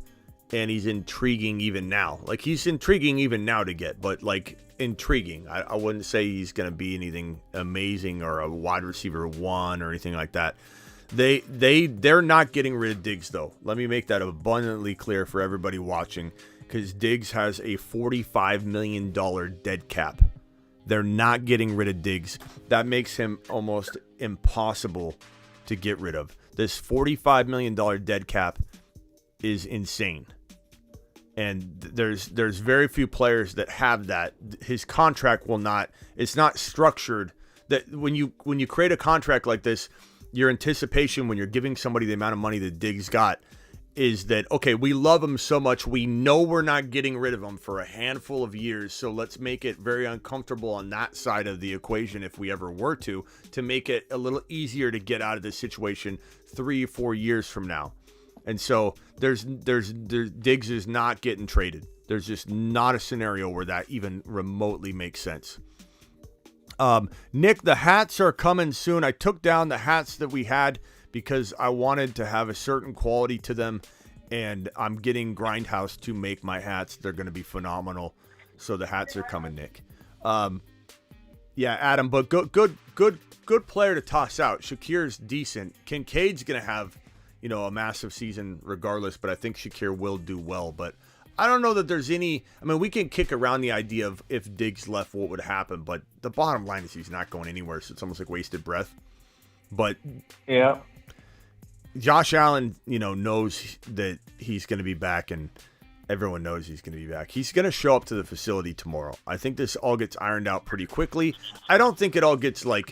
and he's intriguing even now. Like, he's intriguing even now to get, but like intriguing. I wouldn't say he's going to be anything amazing or a wide receiver one or anything like that. They're not getting rid of Diggs, though. Let me make that abundantly clear for everybody watching, because Diggs has a $45 million dead cap. They're not getting rid of Diggs. That makes him almost impossible to get rid of. This $45 million dead cap is insane. And there's very few players that have that. His contract will not. It's not structured that when you create a contract like this, your anticipation when you're giving somebody the amount of money that Diggs got is that, okay, we love him so much, we know we're not getting rid of him for a handful of years, so let's make it very uncomfortable on that side of the equation if we ever were to make it a little easier to get out of this situation 3 or 4 years from now. And so there's Diggs is not getting traded. There's just not a scenario where that even remotely makes sense. Nick, the hats are coming soon. I took down the hats that we had because I wanted to have a certain quality to them, and I'm getting Grindhouse to make my hats. They're going to be phenomenal. So the hats are coming, Nick. Yeah, Adam, but good player to toss out. Shakir's decent. Kincaid's going to have, a massive season regardless, but I think Shakir will do well. But I don't know that there's any. I mean, we can kick around the idea of if Diggs left, what would happen. But the bottom line is he's not going anywhere, so it's almost like wasted breath. But yeah, Josh Allen, knows that he's going to be back, and everyone knows he's going to be back. He's going to show up to the facility tomorrow. I think this all gets ironed out pretty quickly. I don't think it all gets I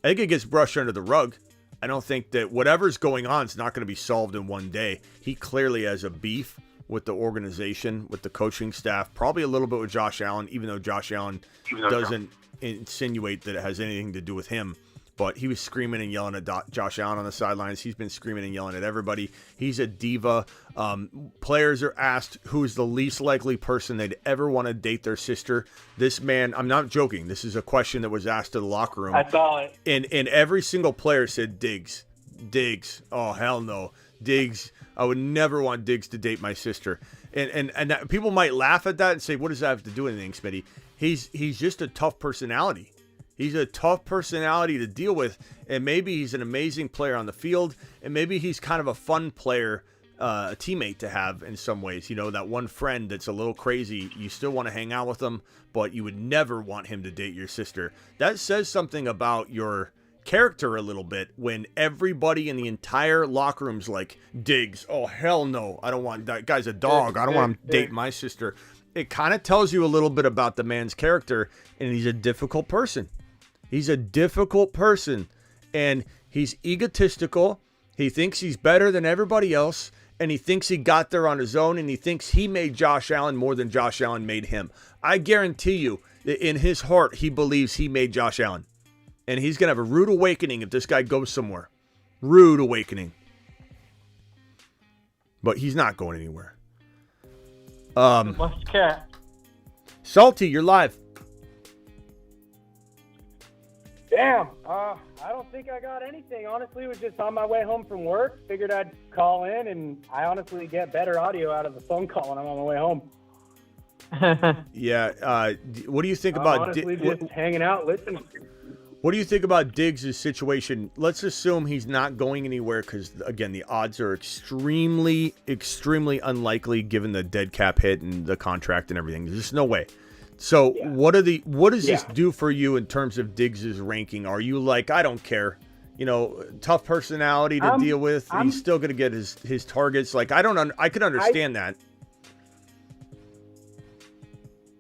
think it gets brushed under the rug. I don't think that whatever's going on is not going to be solved in one day. He clearly has a beef with the organization, with the coaching staff, probably a little bit with Josh Allen, even though Josh Allen doesn't insinuate that it has anything to do with him. But he was screaming and yelling at Josh Allen on the sidelines. He's been screaming and yelling at everybody. He's a diva. Players are asked who's the least likely person they'd ever want to date their sister. This man, I'm not joking. This is a question that was asked to the locker room. I saw it. And every single player said Diggs. Diggs. Oh, hell no. Diggs. I would never want Diggs to date my sister. And that, people might laugh at that and say, what does that have to do with anything, Smitty? He's just a tough personality. He's a tough personality to deal with, and maybe he's an amazing player on the field, and maybe he's kind of a fun player, a teammate to have in some ways. That one friend that's a little crazy, you still want to hang out with him, but you would never want him to date your sister. That says something about your character a little bit when everybody in the entire locker room's like, Diggs, oh, hell no, I don't want that guy's a dog. I don't want him dating my sister. It kind of tells you a little bit about the man's character, and he's a difficult person. He's a difficult person, and he's egotistical. He thinks he's better than everybody else, and he thinks he got there on his own, and he thinks he made Josh Allen more than Josh Allen made him. I guarantee you that in his heart, he believes he made Josh Allen, and he's going to have a rude awakening if this guy goes somewhere. Rude awakening. But he's not going anywhere. Must cat. Salty, you're live. Damn. I don't think I got anything. Honestly, it was just on my way home from work. Figured I'd call in, and I honestly get better audio out of the phone call when I'm on my way home. Yeah. What do you think about? Honestly, just hanging out, listening. What do you think about Diggs' situation? Let's assume he's not going anywhere because, again, the odds are extremely, extremely unlikely given the dead cap hit and the contract and everything. There's just no way. So what does this do for you in terms of Diggs' ranking? Are you like, I don't care, tough personality to deal with. He's still going to get his targets. Like, I could understand that.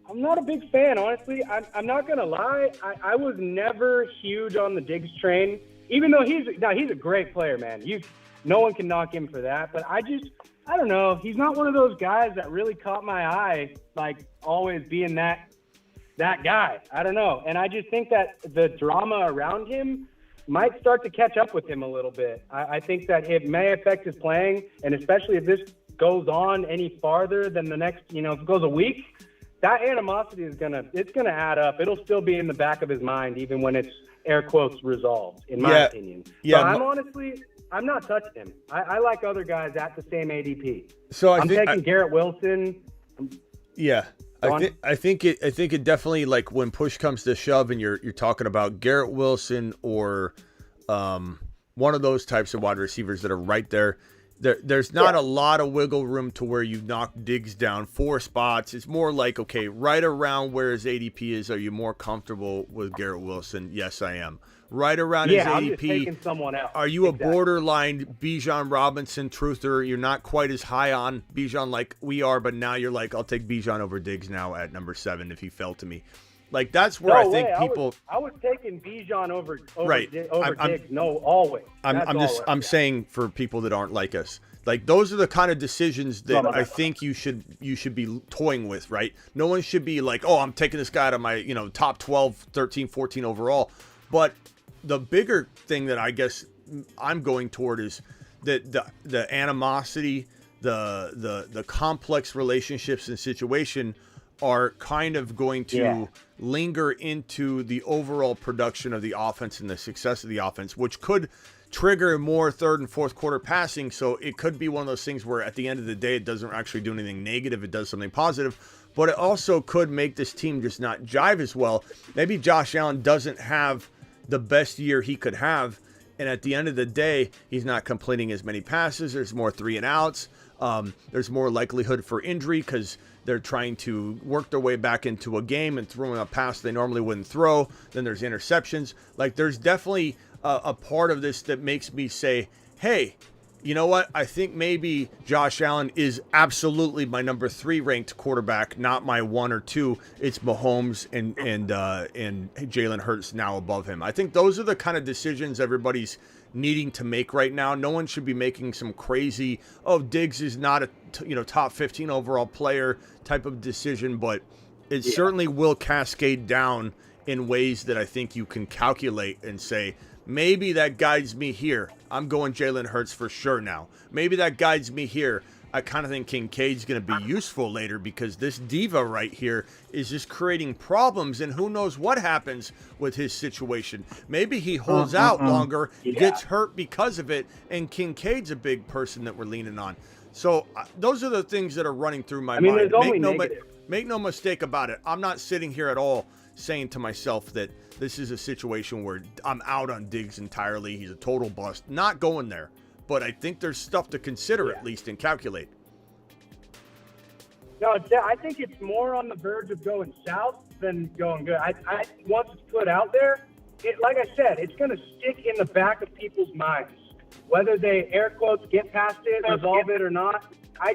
I'm not a big fan, honestly. I'm not going to lie. I was never huge on the Diggs train, even though he's a great player, man. no one can knock him for that. But I don't know. He's not one of those guys that really caught my eye, like always being that guy. I don't know. And I just think that the drama around him might start to catch up with him a little bit. I think that it may affect his playing, and especially if this goes on any farther than the next, if it goes a week, that animosity is gonna add up. It'll still be in the back of his mind, even when it's air quotes resolved, in my opinion. Yeah. But I'm not touching him. I like other guys at the same ADP. So I'm taking Garrett Wilson. Yeah. I think it definitely, like, when push comes to shove and you're talking about Garrett Wilson or one of those types of wide receivers that are right there. There's not a lot of wiggle room to where you knock Diggs down 4 spots. It's more like, okay, right around where his ADP is, are you more comfortable with Garrett Wilson? Yes, I am. Right around his ADP, I'm just taking someone else. Are you a borderline Bijan Robinson truther? You're not quite as high on Bijan like we are, but now you're like, I'll take Bijan over Diggs now at number 7 if he fell to me. Like, that's where I think people. I was taking Bijan over right. Diggs. No, always. I'm saying for people that aren't like us, like, those are the kind of decisions that I think you should be toying with, right? No one should be like, oh, I'm taking this guy out of my top 12, 13, 14 overall. But the bigger thing that I guess I'm going toward is that the animosity, the complex relationships and situation are kind of going to linger into the overall production of the offense and the success of the offense, which could trigger more third and fourth quarter passing. So it could be one of those things where at the end of the day, it doesn't actually do anything negative. It does something positive, but it also could make this team just not jive as well. Maybe Josh Allen doesn't have the best year he could have, and at the end of the day, he's not completing as many passes. There's more 3 and outs. There's more likelihood for injury because they're trying to work their way back into a game and throwing a pass they normally wouldn't throw. Then there's interceptions. Like, there's definitely a part of this that makes me say, hey, you know what? I think maybe Josh Allen is absolutely my number 3 ranked quarterback, not my 1 or 2. It's Mahomes and Jalen Hurts now above him. I think those are the kind of decisions everybody's needing to make right now. No one should be making some crazy, Diggs is not a top 15 overall player type of decision, but it certainly will cascade down in ways that I think you can calculate and say, maybe that guides me here. I'm going Jalen Hurts for sure now. Maybe that guides me here. I kind of think Kincaid's going to be useful later because this Diva right here is just creating problems, and who knows what happens with his situation. Maybe he holds out longer, gets hurt because of it, and Kincaid's a big person that we're leaning on. So those are the things that are running through my mind. Make no mistake about it. I'm not sitting here at all saying to myself that this is a situation where I'm out on Diggs entirely. He's a total bust. Not going there. But I think there's stuff to consider at least and calculate. No, I think it's more on the verge of going south than going good. I once it's put out there, like I said, it's going to stick in the back of people's minds. Whether they, air quotes, get past it, resolve it or not, I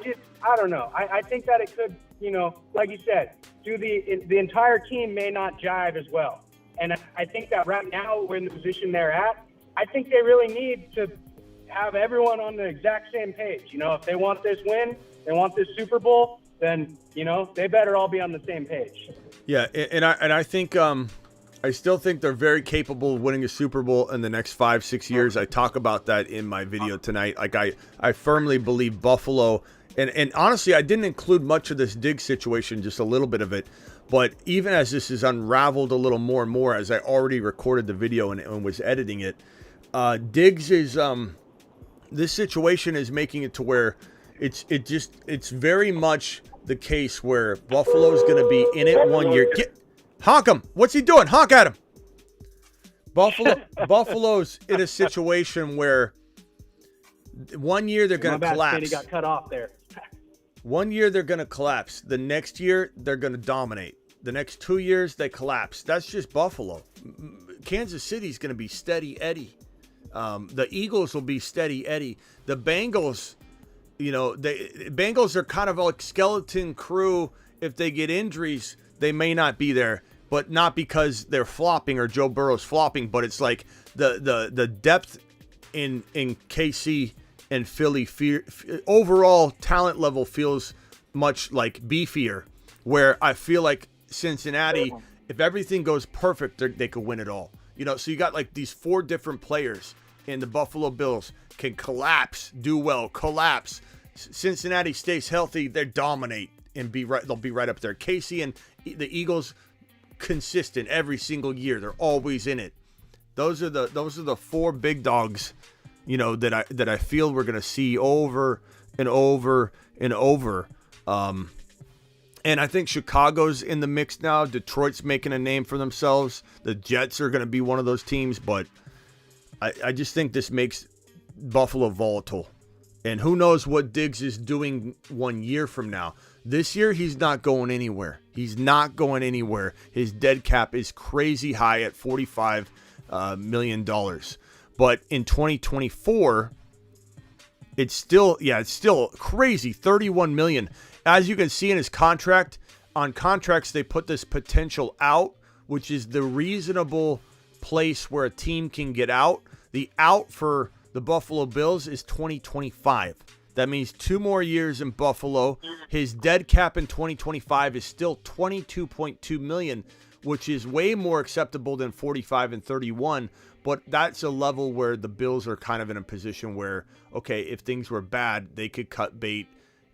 don't know. I think that it could, like you said, the entire team may not jive as well. And I think that right now we're in the position they're at. I think they really need to have everyone on the exact same page. If they want this win, they want this Super Bowl, then, they better all be on the same page. Yeah, and I think I still think they're very capable of winning a Super Bowl in the next 5-6 years. I talk about that in my video tonight. Like, I firmly believe Buffalo, and honestly, I didn't include much of this Diggs situation, just a little bit of it. But even as this is unraveled a little more and more, as I already recorded the video and was editing it, Diggs is this situation is making it to where it's very much the case where Buffalo's going to be in it 1 year. Honk him! What's he doing? Honk at him! Buffalo's in a situation where 1 year they're going to collapse. He got cut off there. 1 year they're going to collapse. The next year they're going to dominate. The next 2 years they collapse. That's just Buffalo. Kansas City's going to be steady Eddie. The Eagles will be steady Eddie. The Bengals, Bengals are kind of like skeleton crew. If they get injuries, they may not be there, but not because they're flopping or Joe Burrow's flopping, but it's like the depth in KC and Philly overall talent level feels much like beefier, where I feel like Cincinnati, if everything goes perfect, they could win it all. So you got like these 4 different players, and the Buffalo Bills can collapse, do well, collapse. Cincinnati stays healthy, they dominate and they'll be right up there. Casey and the Eagles, consistent every single year. They're always in it. Those are the 4 big dogs, that I feel we're gonna see over and over and over. And I think Chicago's in the mix now. Detroit's making a name for themselves. The Jets are gonna be one of those teams, but I just think this makes Buffalo volatile. And who knows what Diggs is doing 1 year from now. This year, he's not going anywhere. He's not going anywhere. His dead cap is crazy high at $45 million. But in 2024, it's still crazy, $31 million. As you can see in his contract, on contracts, they put this potential out, which is the reasonable place where a team can get out. The out for the Buffalo Bills is 2025. That means 2 more years in Buffalo. His dead cap in 2025 is still $22.2 million, which is way more acceptable than 45 and 31. But that's a level where the Bills are kind of in a position where, okay, if things were bad, they could cut bait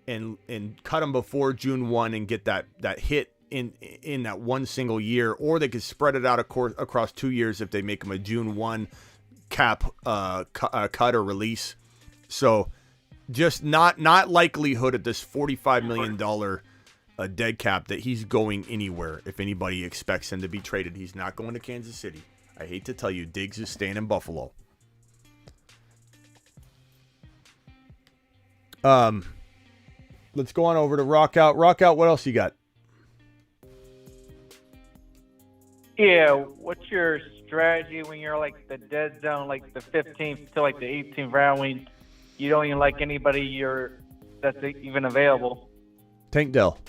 and cut him before June 1 and get that hit in that one single year, or they could spread it out across 2 years if they make him a June 1 cap cut or release. So just not likelihood at this $45 million dead cap that he's going anywhere. If anybody expects him to be traded, he's not going to Kansas City. I hate to tell you, Diggs is staying in Buffalo. Let's go on over to Rock Out. Rock Out, what else you got? Yeah, what's your strategy when you're like the dead zone, like the 15th to like the 18th round, when you don't even like anybody that's even available? Tank Dell,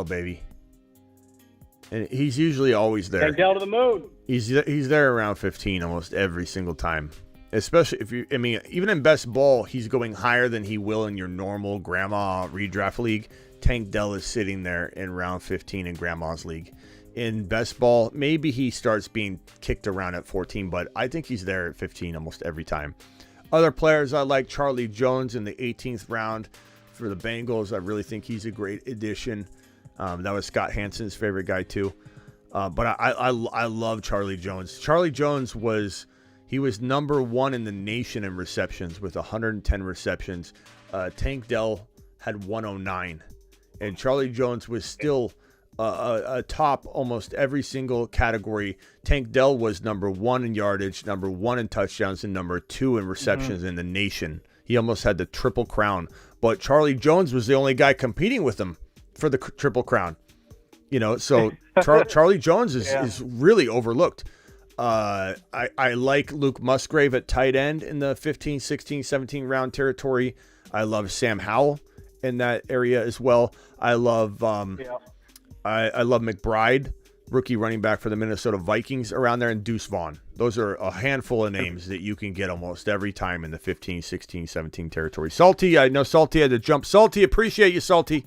baby. And he's usually always there. Tank Dell to the moon. He's there around 15 almost every single time. Especially even in best ball, he's going higher than he will in your normal grandma redraft league. Tank Dell is sitting there in round 15 in grandma's league. In best ball, maybe he starts being kicked around at 14, but I think he's there at 15 almost every time. Other players I like, Charlie Jones in the 18th round for the Bengals. I really think he's a great addition. That was Scott Hansen's favorite guy too. But I love Charlie Jones. Charlie Jones was number 1 in the nation in receptions with 110 receptions. Tank Dell had 109. And Charlie Jones was still a top almost every single category. Tank Dell was number 1 in yardage, number 1 in touchdowns, and number 2 in receptions in the nation. He almost had the triple crown. But Charlie Jones was the only guy competing with him for the triple crown. So Charlie Jones is really overlooked. I like Luke Musgrave at tight end in the 15, 16, 17 round territory. I love Sam Howell in that area as well. I love I love McBride, rookie running back for the Minnesota Vikings around there, and Deuce Vaughn. Those are a handful of names that you can get almost every time in the 15, 16, 17 territory. Salty, I know Salty had to jump. Salty, appreciate you, Salty.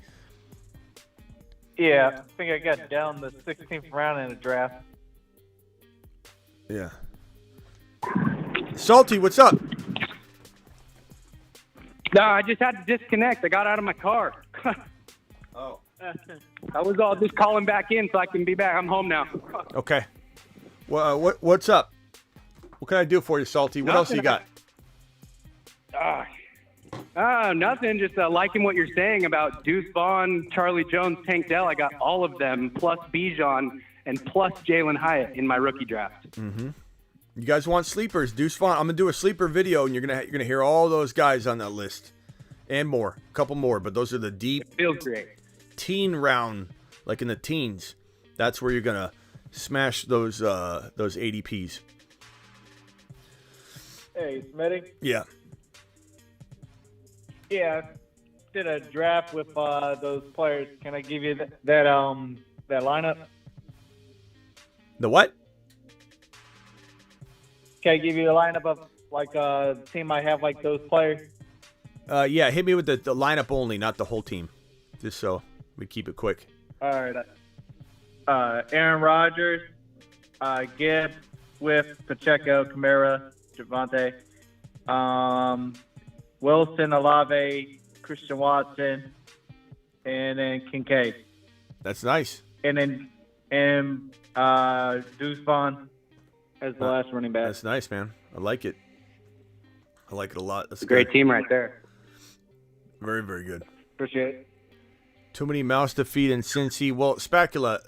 Yeah, I think I got down the 16th round in the draft. Yeah. Salty, what's up? No, I just had to disconnect. I got out of my car. Oh. I was all just calling back in so I can be back. I'm home now. Okay. Well, what's up? What can I do for you, Salty? What else you got? Nothing. Just liking what you're saying about Deuce Vaughn, Charlie Jones, Tank Dell. I got all of them, plus Bijan and plus Jalen Hyatt in my rookie draft. Mm-hmm. You guys want sleepers? Deuce Vaughn. I'm gonna do a sleeper video, and you're gonna hear all those guys on that list, and more, a couple more. But those are the deep. It feels great. Teen round, like in the teens. That's where you're gonna smash those ADPs. Hey, Smitty. Yeah. Yeah, did a draft with those players. Can I give you that lineup? The what? Can I give you a lineup of Like team might have like those players. Yeah, hit me with the lineup only, not the whole team, just so we keep it quick. All right. Aaron Rodgers, Gibbs, Swift, Pacheco, Kamara, Javante, Wilson, Olave, Christian Watson, and then Kincaid. That's nice. And then Deuce Vaughn as the last running back. That's nice, man. I like it. I like it a lot. That's a great team right there. Very, very good. Appreciate it. Too many mouths to feed in Cincy. Well, Spacula,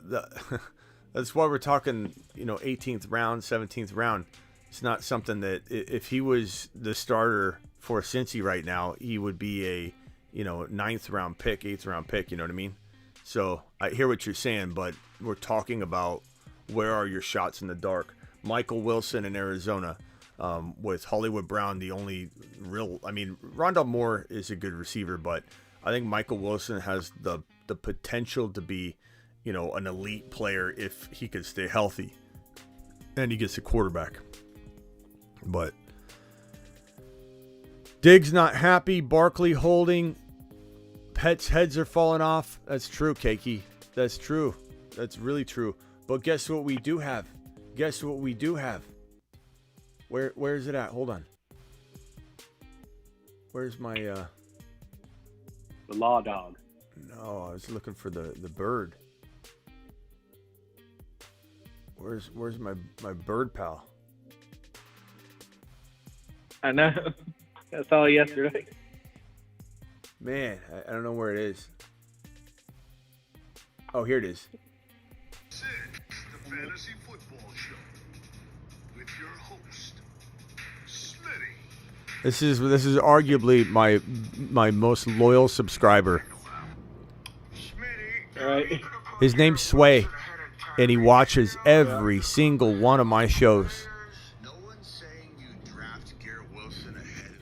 that's why we're talking, 18th round, 17th round. It's not something that if he was the starter for Cincy right now, he would be a, 9th round pick, 8th round pick. You know what I mean? So I hear what you're saying, but we're talking about where are your shots in the dark. Michael Wilson in Arizona, with Hollywood Brown, the only real. I mean, Rondell Moore is a good receiver, but I think Michael Wilson has the potential to be, an elite player if he could stay healthy and he gets a quarterback. But Diggs not happy. Barkley holding. Pets' heads are falling off. That's true, Keiki. That's true. That's really true. But guess what we do have? Where is it at? Hold on. Where's my the law dog? No, I was looking for the bird. Where's my bird pal? I know. I saw it yesterday. Man, I don't know where it is. Oh, here it is. The Fantasy Football Show with your host, Smitty. This is arguably my most loyal subscriber. All right. His name's Sway, and he watches every single one of my shows.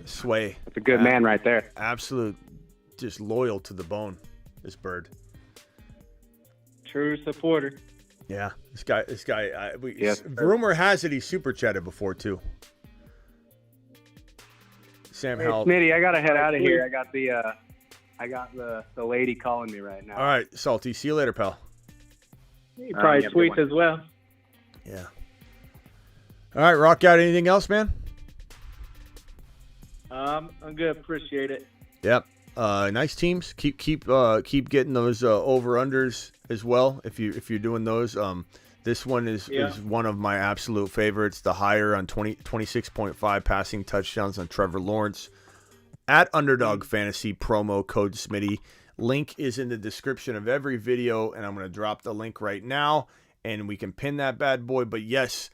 Sway. That's a good man right there. Absolute, just loyal to the bone, this bird. True supporter. Yeah, this guy. Rumor has it he super chatted before too. Sam Howell. Smitty, I gotta head out of here. I got the lady calling me right now. All right, Salty. See you later, pal. He probably tweets as well. Yeah. All right, rock out. Anything else, man? I'm good. Appreciate it. Yep. Nice teams. Keep getting those over unders as well. If you're doing those, this one is one of my absolute favorites. The higher on 26.5 passing touchdowns on Trevor Lawrence at Underdog Fantasy, promo code Smitty. Link is in the description of every video, and I'm going to drop the link right now, and we can pin that bad boy. But yes,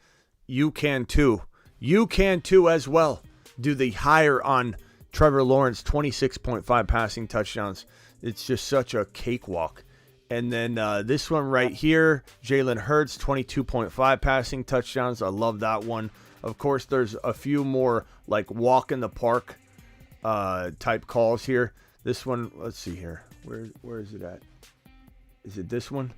you can too. You can too as well. Do the higher on Trevor Lawrence, 26.5 passing touchdowns. It's just such a cakewalk. And then this one right here, Jalen Hurts, 22.5 passing touchdowns. I love that one. Of course, there's a few more like walk in the park type calls here. This one, let's see here. Where is it at? Is it this one?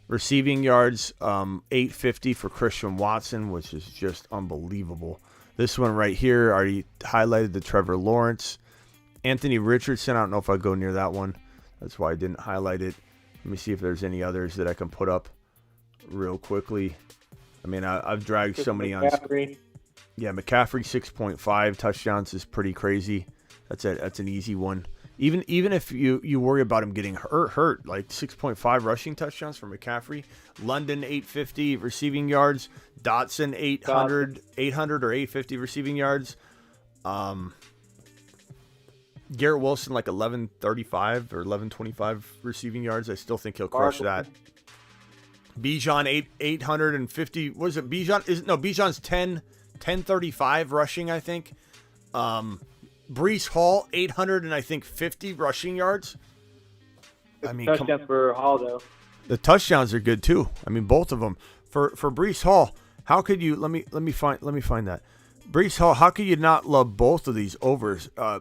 Receiving yards, 850 for Christian Watson, which is just unbelievable. This one right here, already highlighted the Trevor Lawrence. Anthony Richardson, I don't know if I go near that one. That's why I didn't highlight it. Let me see if there's any others that I can put up real quickly. I mean, I've dragged so many on. Yeah, McCaffrey 6.5 touchdowns is pretty crazy. That's an easy one. Even if you worry about him getting hurt, like 6.5 rushing touchdowns for McCaffrey. London 850 receiving yards. Dotson 800 or 850 receiving yards. Garrett Wilson like 1135 or 1125 receiving yards. I still think he'll crush that. Bijan 850. What is it? Bijan's 1035 rushing, I think. Breece Hall 850 rushing yards. I mean, touchdown for Hall though. The touchdowns are good too. I mean, both of them. For Breece Hall, how could you let me find that. Breece Hall, how could you not love both of these overs? Burrow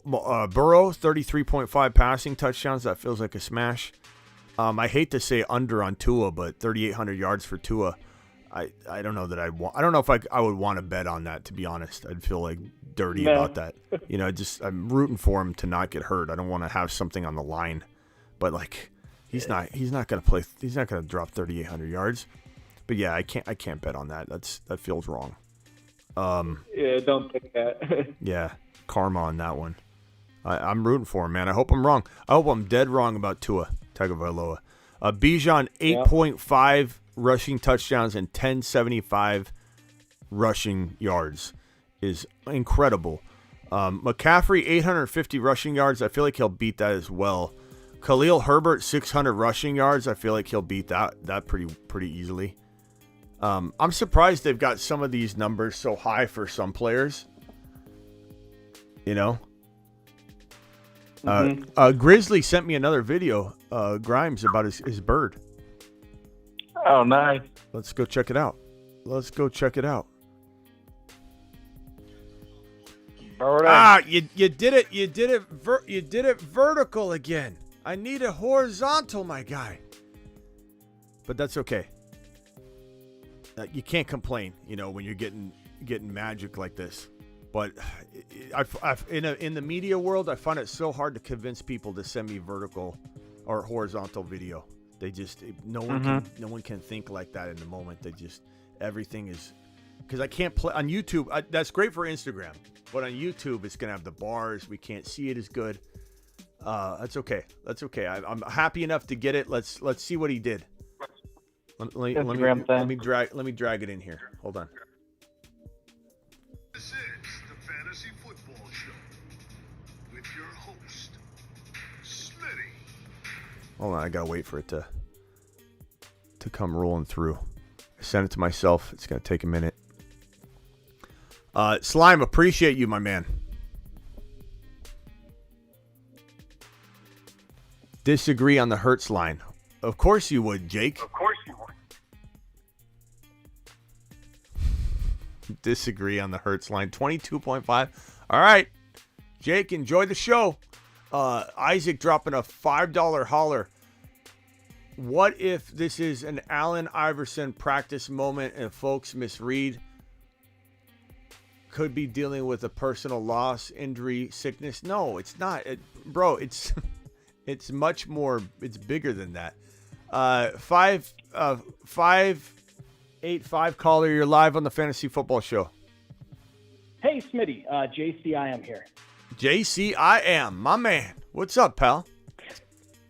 33.5 passing touchdowns. That feels like a smash. I hate to say under on Tua, but 3,800 yards for Tua. I don't know that I don't know if I would want to bet on that, to be honest. I'd feel like dirty about that. I'm rooting for him to not get hurt. I don't want to have something on the line. But like he's not going to play. He's not going to drop 3,800 yards. But yeah, I can't bet on that. That feels wrong. Yeah, don't think that. Yeah, karma on that one. I'm rooting for him, man. I hope I'm wrong. I hope I'm dead wrong about Tua Tagovailoa. Bijan 8.5 rushing touchdowns and 1075 rushing yards is incredible. McCaffrey 850 rushing yards. I feel like he'll beat that as well. Khalil Herbert 600 rushing yards. I feel like he'll beat that pretty easily. I'm surprised they've got some of these numbers so high for some players. You know. Grizzly sent me another video, Grimes, about his bird. Oh, nice. Let's go check it out. You did it. You did it vertical again. I need it horizontal, my guy. But that's okay. You can't complain, when you're getting magic like this. But in the media world, I find it so hard to convince people to send me vertical or horizontal video. They just no one can think like that in the moment. They just everything is because I can't play on YouTube. That's great for Instagram, but on YouTube it's gonna have the bars. We can't see it as good. That's okay. I'm happy enough to get it. Let's see what he did. Let me drag it in here. Hold on. This is the Fantasy Football Show with your host, Smitty. Hold on, I gotta wait for it to come rolling through. I sent it to myself. It's gonna take a minute. Slime, appreciate you, my man. Disagree on the Hertz line. Of course you would, Jake. Disagree on the Hertz line. 22.5. All right. Jake, enjoy the show. Isaac dropping a $5 holler. What if this is an Allen Iverson practice moment and folks misread? Could be dealing with a personal loss, injury, sickness. No, it's not. Bro, it's much more. It's bigger than that. 585 caller, you're live on the Fantasy Football Show. Hey, Smitty. JCIM here. JCIM, my man. What's up, pal?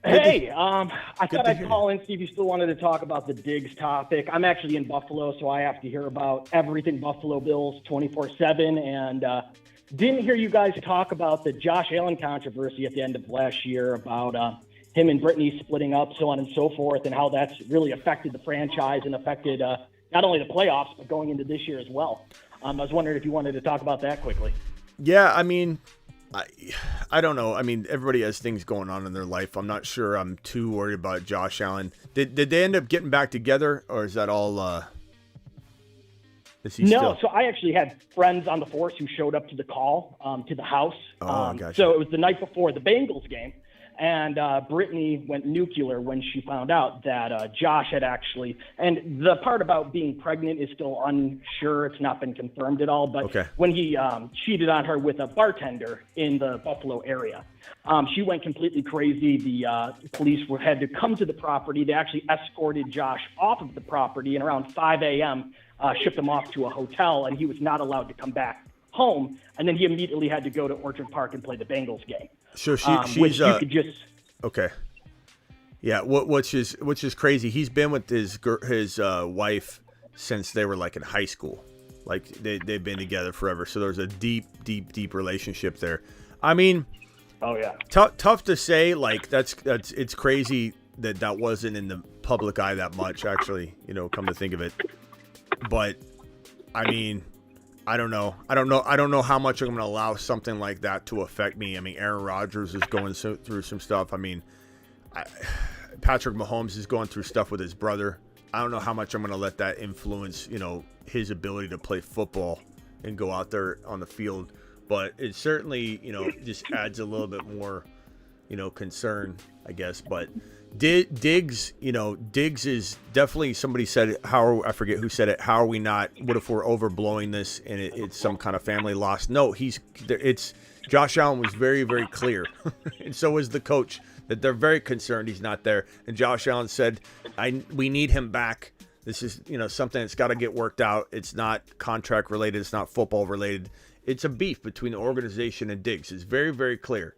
Hey, I thought I'd call in, see if you still wanted to talk about the Diggs topic. I'm actually in Buffalo, so I have to hear about everything Buffalo Bills 24/7, and didn't hear you guys talk about the Josh Allen controversy at the end of last year about him and Brittany splitting up, so on and so forth, and how that's really affected the franchise and affected not only the playoffs, but going into this year as well. I was wondering if you wanted to talk about that quickly. Yeah, I mean, I don't know. I mean, everybody has things going on in their life. I'm not sure I'm too worried about Josh Allen. Did they end up getting back together, or is that all is he still? So I actually had friends on the force who showed up to the call to the house. Gotcha. So it was the night before the Bengals game. And Brittany went nuclear when she found out that Josh had actually, and the part about being pregnant is still unsure. It's not been confirmed at all. But when he cheated on her with a bartender in the Buffalo area, she went completely crazy. The police had to come to the property. They actually escorted Josh off of the property, and around 5 a.m. Shipped him off to a hotel, and he was not allowed to come back home. And then he immediately had to go to Orchard Park and play the Bengals game. So she's which you could just okay, yeah. Which is crazy. He's been with his wife since they were like in high school. Like they've been together forever. So there's a deep relationship there. I mean, oh yeah, tough to say. Like that's it's crazy that wasn't in the public eye that much. Actually, come to think of it. But I mean, I don't know how much I'm going to allow something like that to affect me. I mean, Aaron Rodgers is going through some stuff. I mean, Patrick Mahomes is going through stuff with his brother. I don't know how much I'm going to let that influence, his ability to play football and go out there on the field. But it certainly, just adds a little bit more concern, I guess. But Diggs, Diggs is definitely, somebody said, I forget who said it, how are we not, what if we're overblowing this and it's some kind of family loss? No, Josh Allen was very, very clear. And so was the coach, that they're very concerned he's not there. And Josh Allen said, we need him back. This is, something that's got to get worked out. It's not contract related. It's not football related. It's a beef between the organization and Diggs. It's very, very clear.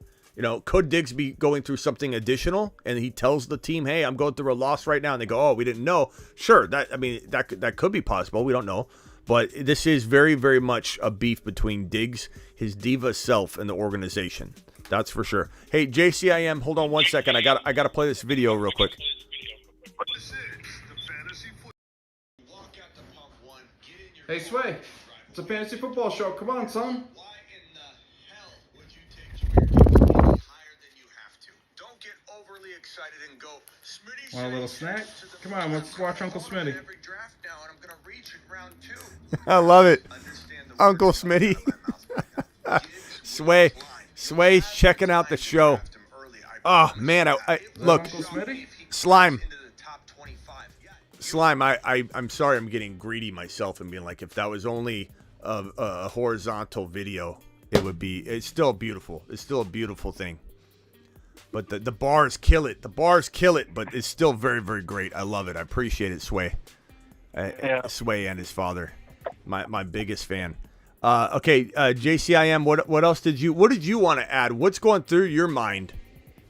Could Diggs be going through something additional? And he tells the team, hey, I'm going through a loss right now. And they go, oh, we didn't know. Sure. That could be possible. We don't know. But this is very, very much a beef between Diggs, his diva self, and the organization. That's for sure. Hey, JCIM, hold on one second. I got to play this video real quick. Hey, Sway, it's a fantasy football show. Come on, son. Want a little snack? Come on, let's watch Uncle Smitty. I love it. Uncle Smitty. Sway's checking out the show. Oh, man. I look, Slime, I'm sorry I'm getting greedy myself and being like, if that was only a horizontal video, it's still beautiful. It's still a beautiful thing. But the bars kill it. The bars kill it, but it's still very, very great. I love it. I appreciate it, Sway. Sway and his father. My biggest fan. Okay, JCIM, what else did you want to add? What's going through your mind?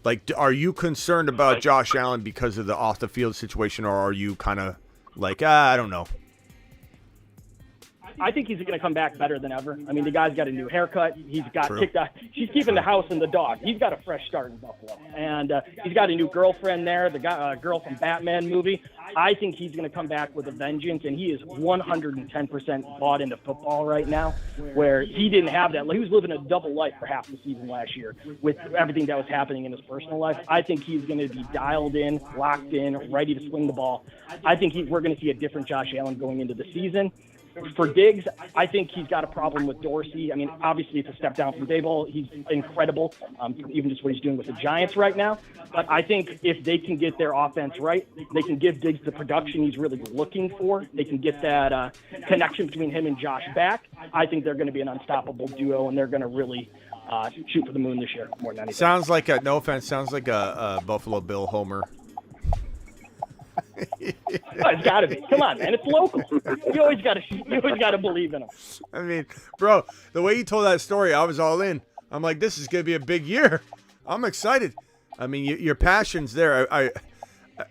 Like, are you concerned about Josh Allen because of the off the field situation, or are you kind of like, I don't know? I think he's going to come back better than ever. I mean, the guy's got a new haircut. He's got True. kicked out. She's keeping the house and the dog. He's got a fresh start in Buffalo. And he's got a new girlfriend there, the girl from Batman movie. I think he's going to come back with a vengeance, and he is 110% bought into football right now, where he didn't have that. He was living a double life for half the season last year with everything that was happening in his personal life. I think he's going to be dialed in, locked in, ready to swing the ball. I think we're going to see a different Josh Allen going into the season. For Diggs, I think he's got a problem with Dorsey. I mean, obviously it's a step down from Daboll. He's incredible, even just what he's doing with the Giants right now. But I think if they can get their offense right, they can give Diggs the production he's really looking for. They can get that connection between him and Josh back. I think they're going to be an unstoppable duo, and they're going to really shoot for the moon this year more than anything. Sounds like no offense, sounds like a Buffalo Bill homer. Oh, it's got to be. Come on, man. It's local. You always got to believe in them. I mean, bro, the way you told that story, I was all in. I'm like, this is going to be a big year. I'm excited. I mean, your passion's there.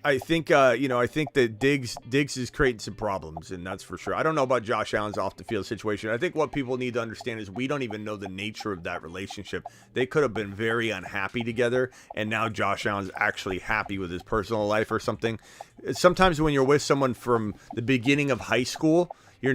I think I think that Diggs is creating some problems, and that's for sure. I don't know about Josh Allen's off the field situation. I think what people need to understand is we don't even know the nature of that relationship. They could have been very unhappy together, and now Josh Allen's actually happy with his personal life or something. Sometimes when you're with someone from the beginning of high school, you're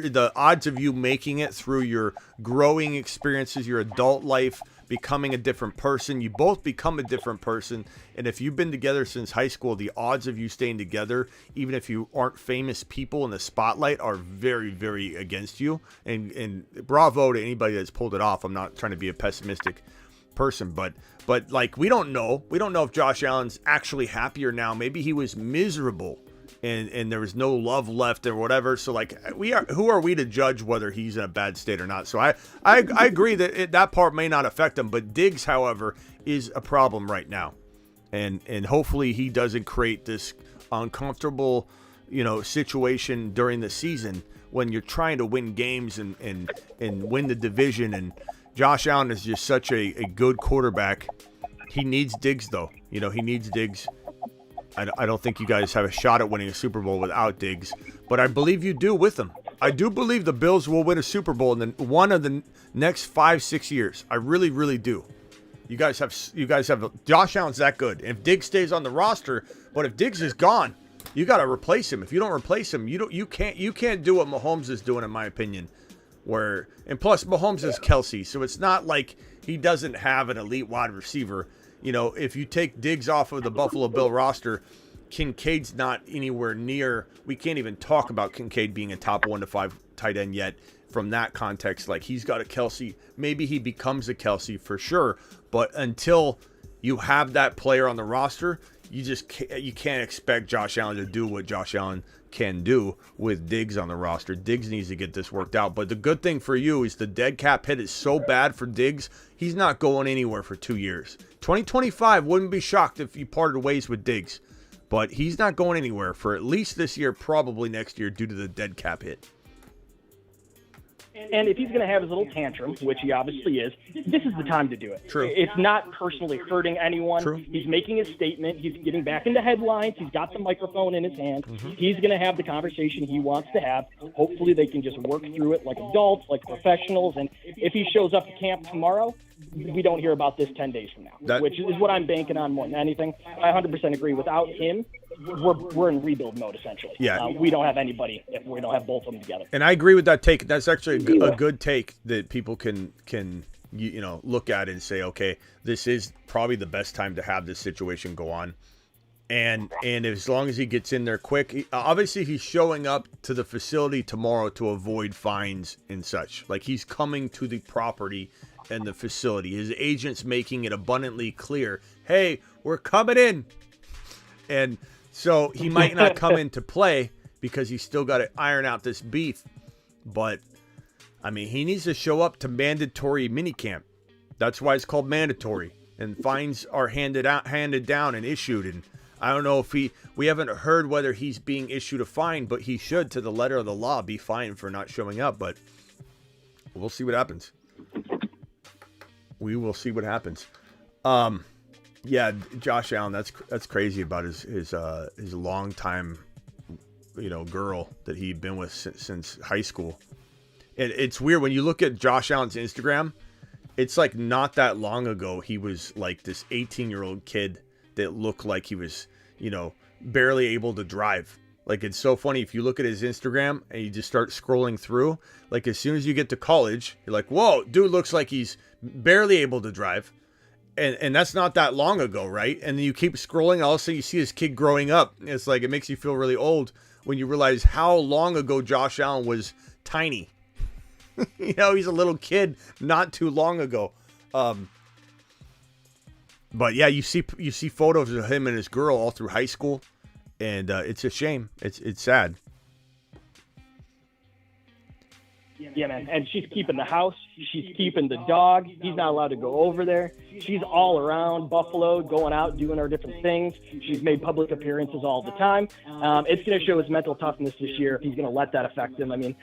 the odds of you making it through your growing experiences, your adult life, becoming a different person. You both become a different person. And if you've been together since high school, the odds of you staying together, even if you aren't famous people in the spotlight, are very, very against you. And bravo to anybody that's pulled it off. I'm not trying to be a pessimistic person, but like, we don't know if Josh Allen's actually happier now. Maybe he was miserable and there was no love left or whatever. So like, who are we to judge whether he's in a bad state or not? So I agree that that part may not affect him, but Diggs, however, is a problem right now. And hopefully he doesn't create this uncomfortable, situation during the season when you're trying to win games and win the division. And Josh Allen is just such a good quarterback. He needs Diggs though. He needs Diggs. I don't think you guys have a shot at winning a Super Bowl without Diggs, but I believe you do with him. I do believe the Bills will win a Super Bowl in one of the next 5-6 years. I really, really do. You guys have Josh Allen's that good. If Diggs stays on the roster, but if Diggs is gone, you got to replace him. If you don't replace him, you can't do what Mahomes is doing, in my opinion. And plus Mahomes is Kelsey, so it's not like he doesn't have an elite wide receiver. If you take Diggs off of the Buffalo Bill roster, Kincaid's not anywhere near. We can't even talk about Kincaid being a top 1 to 5 tight end yet from that context. Like, he's got a Kelsey. Maybe he becomes a Kelsey for sure. But until you have that player on the roster. You can't expect Josh Allen to do what Josh Allen can do with Diggs on the roster. Diggs needs to get this worked out. But the good thing for you is the dead cap hit is so bad for Diggs, he's not going anywhere for 2 years. 2025, wouldn't be shocked if you parted ways with Diggs. But he's not going anywhere for at least this year, probably next year, due to the dead cap hit. And if he's going to have his little tantrum, which he obviously is, this is the time to do it. True. It's not personally hurting anyone. True. He's making his statement. He's getting back into headlines. He's got the microphone in his hand. Mm-hmm. He's going to have the conversation he wants to have. Hopefully they can just work through it like adults, like professionals. And if he shows up to camp tomorrow, we don't hear about this 10 days from now, which is what I'm banking on more than anything. I 100% agree. Without him, we're in rebuild mode, essentially. Yeah. We don't have anybody if we don't have both of them together. And I agree with that take. That's actually a good take that people can look at and say, okay, this is probably the best time to have this situation go on. And as long as he gets in there quick, obviously he's showing up to the facility tomorrow to avoid fines and such. Like, he's coming to the property and the facility. His agent's making it abundantly clear, hey, we're coming in. And so he might not come into play because he's still got to iron out this beef. But, I mean, he needs to show up to mandatory minicamp. That's why it's called mandatory. And fines are handed down and issued. And I don't know if we haven't heard whether he's being issued a fine, but he should, to the letter of the law, be fined for not showing up. But we'll see what happens. We will see what happens. Yeah, Josh Allen, that's crazy about his longtime, girl that he'd been with since high school. And it's weird when you look at Josh Allen's Instagram. It's like not that long ago he was like this 18-year-old kid that looked like he was, barely able to drive. Like, it's so funny if you look at his Instagram and you just start scrolling through. Like, as soon as you get to college, you're like, whoa, dude looks like he's barely able to drive. And that's not that long ago, right? And then you keep scrolling, all of a sudden you see this kid growing up. It's like, it makes you feel really old when you realize how long ago Josh Allen was tiny. He's a little kid not too long ago. But yeah, you see photos of him and his girl all through high school, and it's a shame. It's sad. Yeah, man. And she's keeping the house. She's keeping the dog. He's not allowed to go over there. She's all around Buffalo, going out, doing her different things. She's made public appearances all the time. It's going to show his mental toughness this year if he's going to let that affect him. I mean,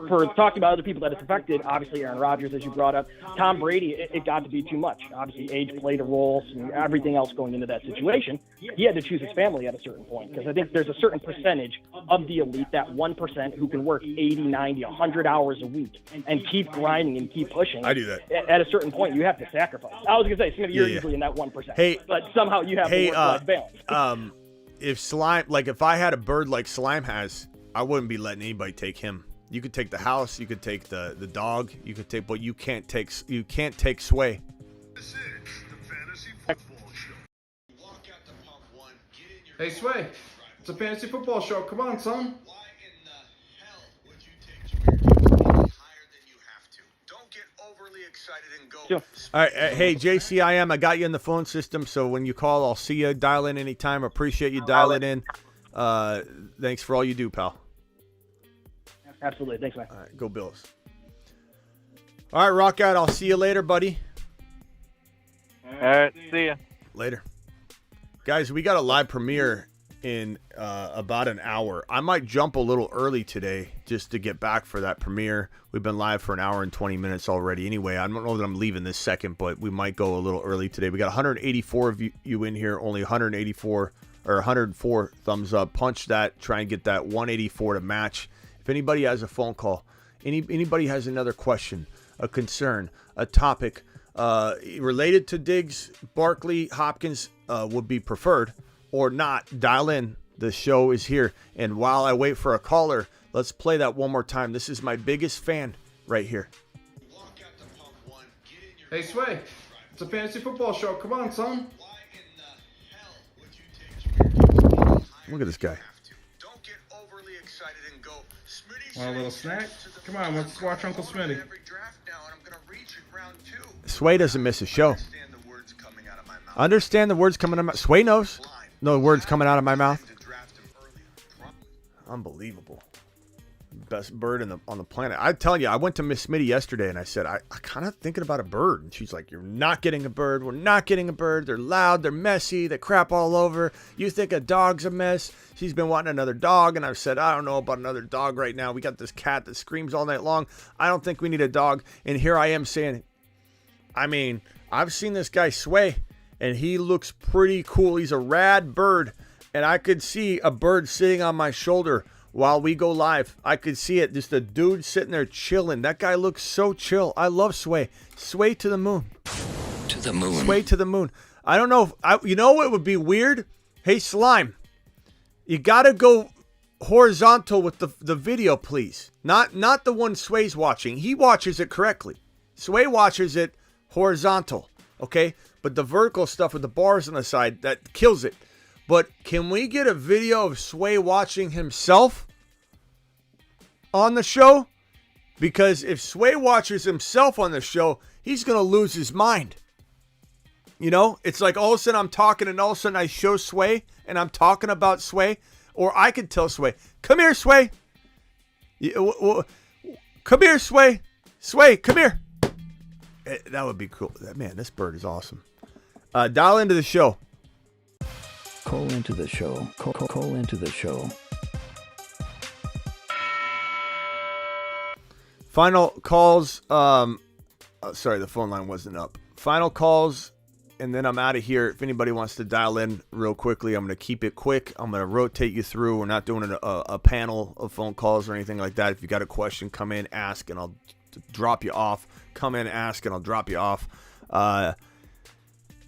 for talking about other people that it's affected, obviously Aaron Rodgers, as you brought up, Tom Brady, it got to be too much. Obviously, age played a role, and everything else going into that situation. He had to choose his family at a certain point, because I think there's a certain percentage of the elite, that 1% who can work 80, 90, 100 hours a week and keep grinding and keep pushing. I do that. At a certain point, you have to sacrifice. I was going to say, Smitty, you're usually in that 1%. But somehow you have a work-life balance. If I had a bird like Slime has, I wouldn't be letting anybody take him. You could take the house, you could take the dog, but you can't take Sway. This is the Fantasy Football Show. Walk out to pump one, get in your Hey, Sway, it's a fantasy football show. Come on, son. Why in the hell would you take your higher than you have to? Don't get overly excited and go. Sure. All right, hey, JCIM, I got you in the phone system, so when you call, I'll see you. Dial in anytime. Appreciate you dialing in. Thanks for all you do, pal. Absolutely. Thanks, man. All right, go Bills. All right, rock out. I'll see you later, buddy. All right, see ya. Later. Guys, we got a live premiere in about an hour. I might jump a little early today just to get back for that premiere. We've been live for an hour and 20 minutes already. Anyway, I don't know that I'm leaving this second, but we might go a little early today. We got 184 of you in here, only 184 or 104 thumbs up. Punch that. Try and get that 184 to match. If anybody has a phone call, anybody has another question, a concern, a topic related to Diggs, Barkley, Hopkins would be preferred, or not, dial in. The show is here. And while I wait for a caller, let's play that one more time. This is my biggest fan right here. Hey, Sway, it's a fantasy football show. Come on, son. Look at this guy. Don't get overly excited and go. Want a little snack? Come on, let's watch Uncle Smitty. Sway doesn't miss a show. The words coming Understand the words coming out of my Sway knows. No words coming out of my mouth. Unbelievable. Best bird on the planet. I'm telling you, I went to Miss Smitty yesterday and I said, I kind of thinking about a bird. And she's like, you're not getting a bird. We're not getting a bird. They're loud. They're messy. They crap all over. You think a dog's a mess. She's been wanting another dog. And I've said, I don't know about another dog right now. We got this cat that screams all night long. I don't think we need a dog. And here I am saying, I mean, I've seen this guy Sway and he looks pretty cool. He's a rad bird. And I could see a bird sitting on my shoulder while we go live. I could see it. Just a dude sitting there chilling. That guy looks so chill. I love Sway. Sway to the moon. To the moon. Sway to the moon. I don't know. You know what would be weird? Hey, Slime. You got to go horizontal with the video, please. Not the one Sway's watching. He watches it correctly. Sway watches it horizontal. Okay? But the vertical stuff with the bars on the side, that kills it. But can we get a video of Sway watching himself on the show? Because if Sway watches himself on the show, he's going to lose his mind. You know, it's like all of a sudden I'm talking and all of a sudden I show Sway and I'm talking about Sway. Or I could tell Sway, come here, Sway. Come here, Sway. Sway, come here. That would be cool. Man, this bird is awesome. Dial into the show. Call into the show. Call into the show. Final calls. Sorry, the phone line wasn't up. Final calls, and then I'm out of here. If anybody wants to dial in real quickly, I'm going to keep it quick. I'm going to rotate you through. We're not doing a panel of phone calls or anything like that. If you got a question, come in, ask, and I'll drop you off. Come in, ask, and I'll drop you off.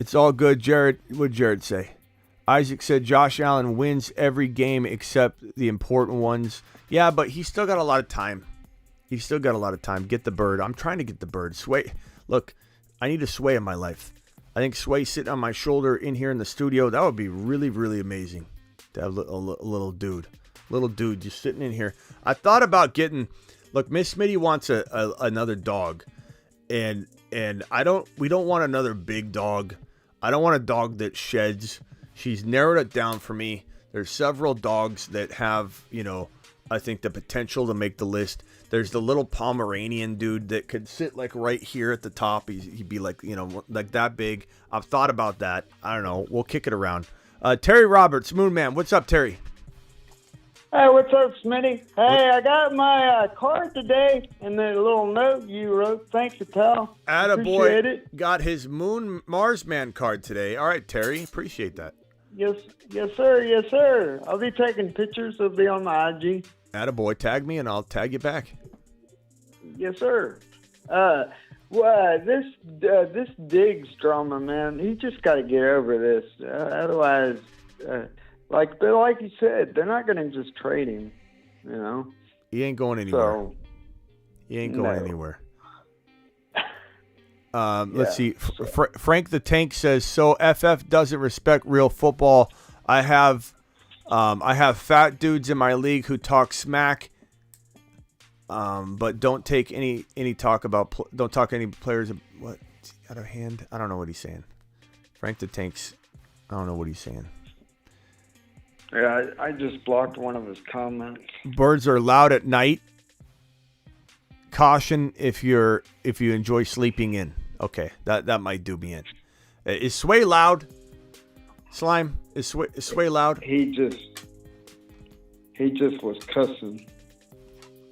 It's all good. Jared, what did Jared say? Isaac said Josh Allen wins every game except the important ones. Yeah, but he's still got a lot of time. He's still got a lot of time. Get the bird. I'm trying to get the bird. Sway. Look, I need a Sway in my life. I think Sway sitting on my shoulder in here in the studio, that would be really, really amazing to have a little dude. Little dude just sitting in here. I thought about getting, look, Miss Smitty wants another dog. And we don't want another big dog. I don't want a dog that sheds. She's narrowed it down for me. There's several dogs that have, I think the potential to make the list. There's the little Pomeranian dude that could sit like right here at the top. He'd be like, like that big. I've thought about that. I don't know. We'll kick it around. Terry Roberts, Moon Man. What's up, Terry? Hey, what's up, Smitty? Hey, I got my card today and the little note you wrote. Thank you, pal. Appreciate it. Got his Mars Man card today. All right, Terry. Appreciate that. Yes, sir. Yes, sir. I'll be taking pictures. They'll be on my IG. Attaboy. Tag me and I'll tag you back. Yes, sir. This Diggs drama, man, he just got to get over this. Otherwise, like you said, they're not going to just trade him, He ain't going anywhere. He ain't going anywhere. Let's see. Frank the Tank says, so FF doesn't respect real football. I have fat dudes in my league who talk smack, but don't take any talk about don't talk any players what out of hand. I don't know what he's saying. Frank the Tank's. I don't know what he's saying. Yeah, I just blocked one of his comments. Birds are loud at night. Caution if you enjoy sleeping in. Okay, that might do me in. Is Sway loud? Slime, is Sway loud? He just was cussing.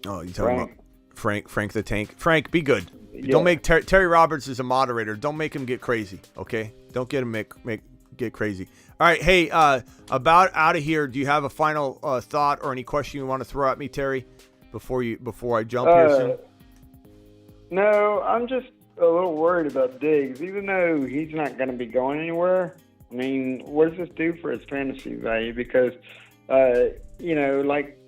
Oh, you talking about Frank the Tank? Frank, be good. Yeah. Don't make Terry Roberts is a moderator. Don't make him get crazy. Okay, don't get him get crazy. All right, hey, about out of here. Do you have a final thought or any question you want to throw at me, Terry, before I jump here soon? No, I'm just a little worried about Diggs, even though he's not going to be going anywhere. I mean, what does this do for his fantasy value? Because,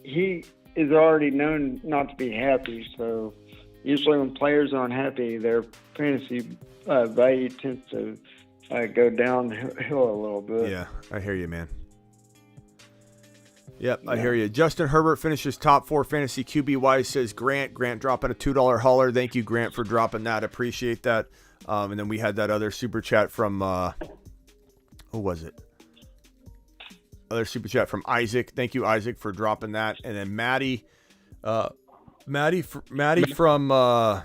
he is already known not to be happy. So usually when players aren't happy, their fantasy value tends to go downhill a little bit. Yeah, I hear you, man. Yep, I hear you. Justin Herbert finishes top 4 fantasy QB-wise, says Grant. Grant dropping a $2 hauler. Thank you, Grant, for dropping that. Appreciate that. And then we had that other super chat from Who was it? Other super chat from Isaac. Thank you, Isaac, for dropping that. And then Maddie from LA.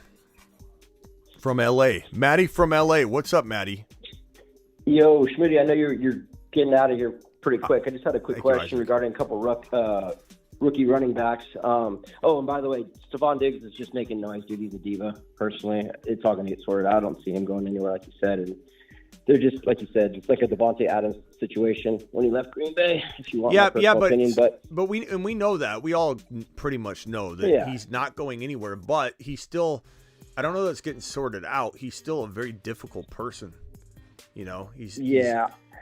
Maddie from LA. What's up, Maddie? Yo, Schmitty, I know you're getting out of here pretty quick. I just had a quick question regarding a couple rookie running backs. And by the way, Stefon Diggs is just making noise, dude. He's a diva. Personally, it's all going to get sorted out. I don't see him going anywhere, like you said. And they're just, like you said, just like a Devontae Adams situation when he left Green Bay, if you want my personal opinion. But we know that. We all pretty much know that he's not going anywhere, but he's still, I don't know that it's getting sorted out. He's still a very difficult person. You know,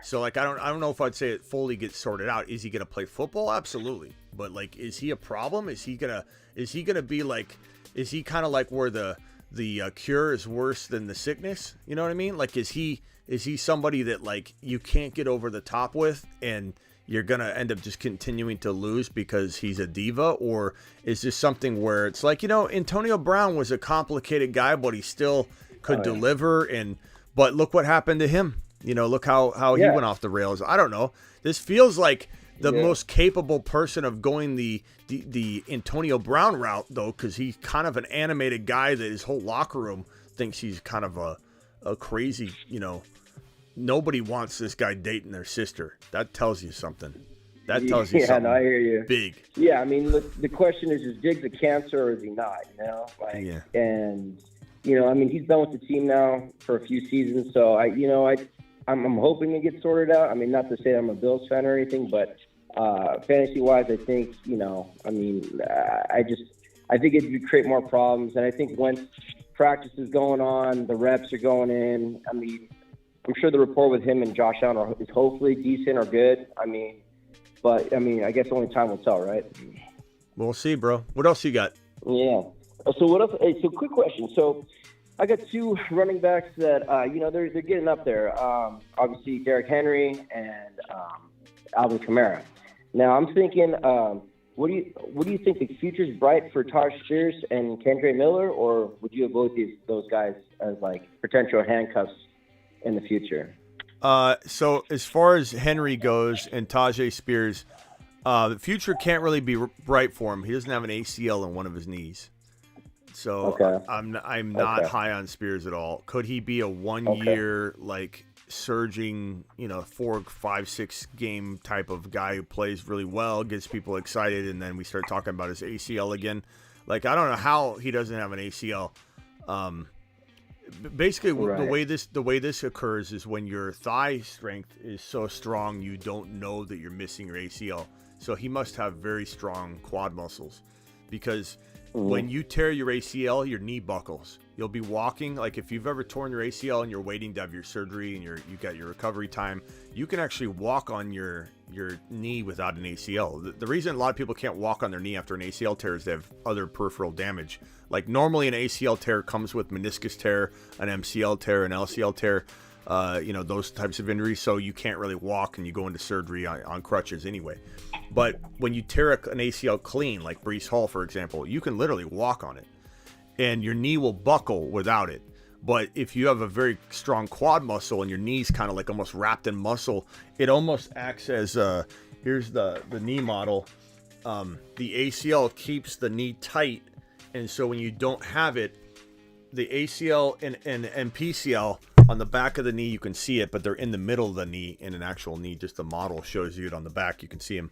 so like, I don't know if I'd say it fully gets sorted out. Is he going to play football? Absolutely. But like, is he a problem? Is he gonna be like, is he kind of like where the cure is worse than the sickness? You know what I mean? Like, is he somebody that like you can't get over the top with and you're going to end up just continuing to lose because he's a diva? Or is this something where it's like, you know, Antonio Brown was a complicated guy, but he still could deliver. But look what happened to him. You know, look how he went off the rails. I don't know. This feels like the most capable person of going the Antonio Brown route, though, because he's kind of an animated guy that his whole locker room thinks he's kind of a crazy, you know, nobody wants this guy dating their sister. That tells you something. That tells you something. I hear you. Big. Yeah, I mean, look, the question is Diggs a cancer or is he not? You know, and you know, I mean, he's been with the team now for a few seasons, so I'm hoping it gets sorted out. I mean, not to say I'm a Bills fan or anything, but fantasy-wise, I think, you know, I mean, I think it would create more problems. And I think once practice is going on, the reps are going in, I mean, I'm sure the rapport with him and Josh Allen is hopefully decent or good. I mean, I guess only time will tell, right? We'll see, bro. What else you got? Yeah. So what else? Hey, so quick question. So I got two running backs that you know, they're getting up there. Obviously Derrick Henry and Alvin Kamara. Now I'm thinking, what do you think the future's bright for Taj Spears and Kendre Miller, or would you have both those guys as like potential handcuffs in the future? So as far as Henry goes and Tajay Spears, the future can't really be bright for him. He doesn't have an ACL in one of his knees. So I'm not high on Spears at all. Could he be a 1 year like surging, you know, 4, 5, 6 game type of guy who plays really well, gets people excited, and then we start talking about his ACL again? Like, I don't know how he doesn't have an ACL. Basically, the way this occurs is when your thigh strength is so strong, you don't know that you're missing your ACL. So he must have very strong quad muscles, because when you tear your ACL, your knee buckles. You'll be walking, like if you've ever torn your ACL and you're waiting to have your surgery and you got your recovery time, you can actually walk on your knee without an ACL. The reason a lot of people can't walk on their knee after an ACL tear is they have other peripheral damage. Like normally an ACL tear comes with meniscus tear, an MCL tear, an LCL tear, you know, those types of injuries. So you can't really walk and you go into surgery on crutches anyway. But when you tear an ACL clean, like Breece Hall, for example, you can literally walk on it and your knee will buckle without it. But if you have a very strong quad muscle and your knee's kind of like almost wrapped in muscle, it almost acts as, here's the knee model. The ACL keeps the knee tight. And so when you don't have it, the ACL and PCL on the back of the knee, you can see it, but they're in the middle of the knee in an actual knee. Just the model shows you it on the back. You can see them.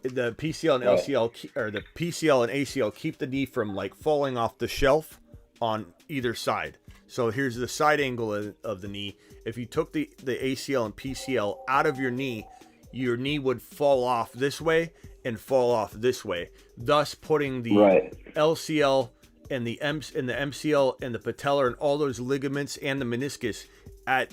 The PCL and LCL, or the PCL and ACL, keep the knee from like falling off the shelf on either side. So here's the side angle of the knee. If you took the ACL and PCL out of your knee would fall off this way and fall off this way, thus putting the LCL and the MCL and the patellar and all those ligaments and the meniscus at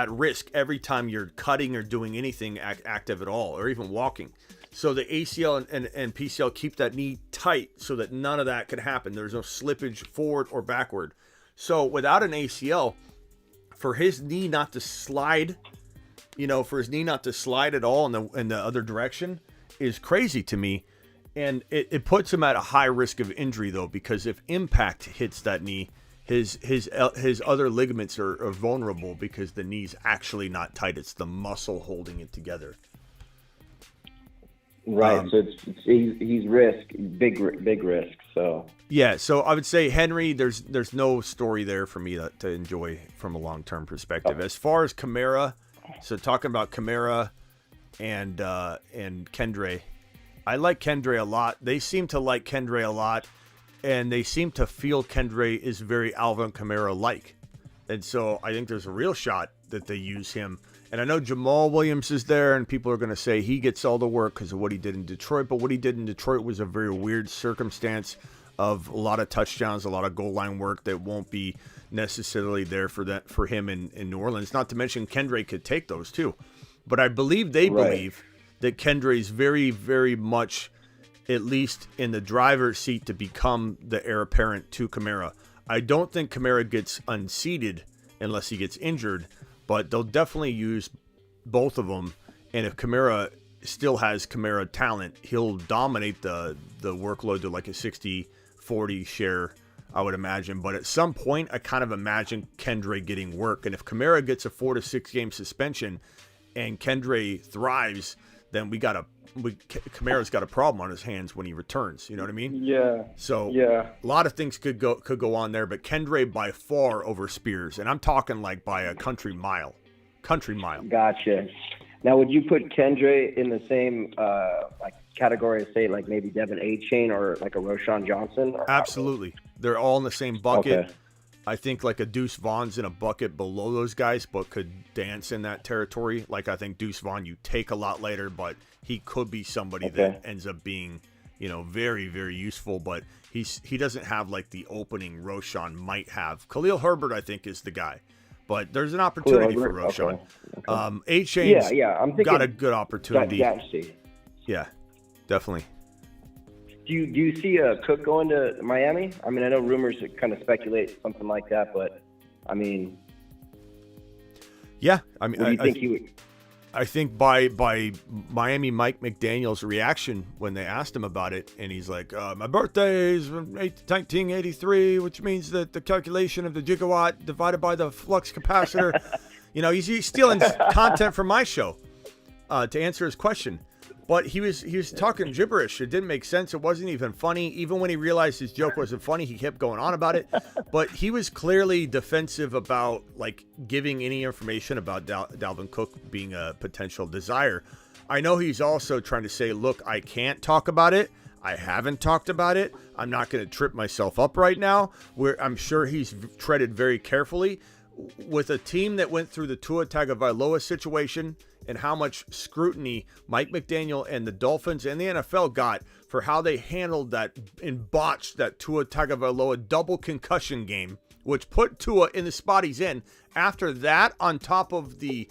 risk every time you're cutting or doing anything active at all, or even walking. So the ACL and PCL keep that knee tight so that none of that could happen. There's no slippage forward or backward. So without an ACL, for his knee not to slide, at all in the other direction is crazy to me. And it puts him at a high risk of injury, though, because if impact hits that knee, his other ligaments are vulnerable because the knee's actually not tight. It's the muscle holding it together. Right. So he's big risk. So yeah. So I would say Henry, there's no story there for me to enjoy from a long-term perspective. As far as Kamara, so talking about Kamara and Kendre, I like Kendre a lot. They seem to like Kendre a lot, and they seem to feel Kendre is very Alvin Kamara-like. And so I think there's a real shot that they use him. And I know Jamal Williams is there, and people are going to say he gets all the work because of what he did in Detroit. But what he did in Detroit was a very weird circumstance of a lot of touchdowns, a lot of goal line work that won't be necessarily there for him in New Orleans. Not to mention Kendre could take those too. But I believe they believe that Kendre is very, very much at least in the driver's seat to become the heir apparent to Kamara. I don't think Kamara gets unseated unless he gets injured. But they'll definitely use both of them. And if Kamara still has Kamara talent, he'll dominate the workload to like a 60-40 share, I would imagine. But at some point, I kind of imagine Kendre getting work. And if Kamara gets a 4 to 6 game suspension and Kendre thrives, then Kamara's got a problem on his hands when he returns. You know what I mean? Yeah. So a lot of things could go on there, but Kendre by far over Spears, and I'm talking like by a country mile. Gotcha. Now, would you put Kendre in the same like category as, say, like maybe Devin A-Chain or like a Roshan Johnson? Absolutely. They're all in the same bucket. Okay. I think like a Deuce Vaughn's in a bucket below those guys, but could dance in that territory. Like I think Deuce Vaughn you take a lot later, but he could be somebody that ends up being, very, very useful. But he doesn't have like the opening Roshan might have. Khalil Herbert, I think, is the guy. But there's an opportunity for Roshan. Okay. A-Chain's I'm thinking got a good opportunity. Dynasty. Yeah, definitely. Do you see Cook going to Miami? I mean, I know rumors that kind of speculate something like that, but I mean, yeah. I mean, what do you think he would? I think by Miami Mike McDaniel's reaction when they asked him about it, and he's like, my birthday is 1983, which means that the calculation of the gigawatt divided by the flux capacitor, he's stealing content from my show to answer his question. But he was talking gibberish. It didn't make sense. It wasn't even funny. Even when he realized his joke wasn't funny, he kept going on about it. But he was clearly defensive about like giving any information about Dalvin Cook being a potential desire. I know he's also trying to say, look, I can't talk about it. I haven't talked about it. I'm not going to trip myself up right now. I'm sure he's treaded very carefully. With a team that went through the Tua Tagovailoa situation and how much scrutiny Mike McDaniel and the Dolphins and the NFL got for how they handled that and botched that Tua Tagovailoa double concussion game, which put Tua in the spot he's in. After that, on top of the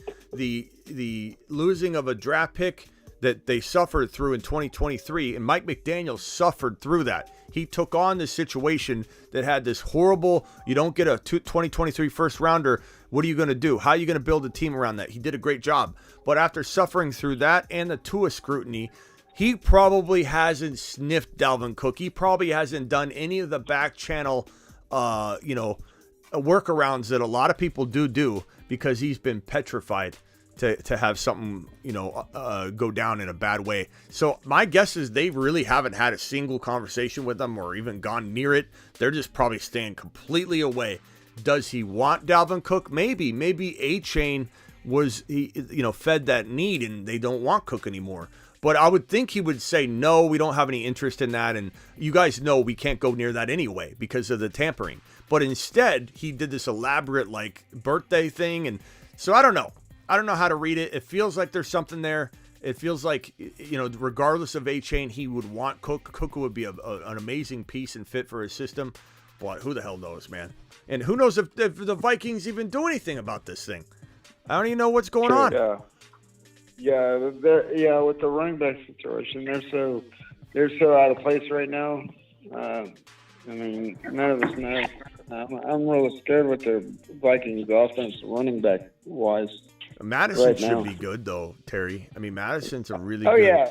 losing of a draft pick that they suffered through in 2023, and Mike McDaniel suffered through that. He took on this situation that had this horrible, you don't get a 2023 first rounder, what are you going to do? How are you going to build a team around that? He did a great job. But after suffering through that and the Tua scrutiny, he probably hasn't sniffed Dalvin Cook. He probably hasn't done any of the back channel, workarounds that a lot of people do because he's been petrified to have something, go down in a bad way. So my guess is they really haven't had a single conversation with them or even gone near it. They're just probably staying completely away. Does he want Dalvin Cook? Maybe A-Chain was, fed that need and they don't want Cook anymore. But I would think he would say, no, we don't have any interest in that. And you guys know we can't go near that anyway because of the tampering. But instead, he did this elaborate birthday thing. And so I don't know. I don't know how to read it. It feels like there's something there. It feels like, regardless of A-Chain, he would want Cook. Cook would be an amazing piece and fit for his system. But who the hell knows, man? And who knows if the Vikings even do anything about this thing? I don't even know what's going on. Yeah, with the running back situation, they're so out of place right now. None of us know. I'm really scared with their Vikings offense running back wise. Madison should be good though, Terry. Madison's a really good.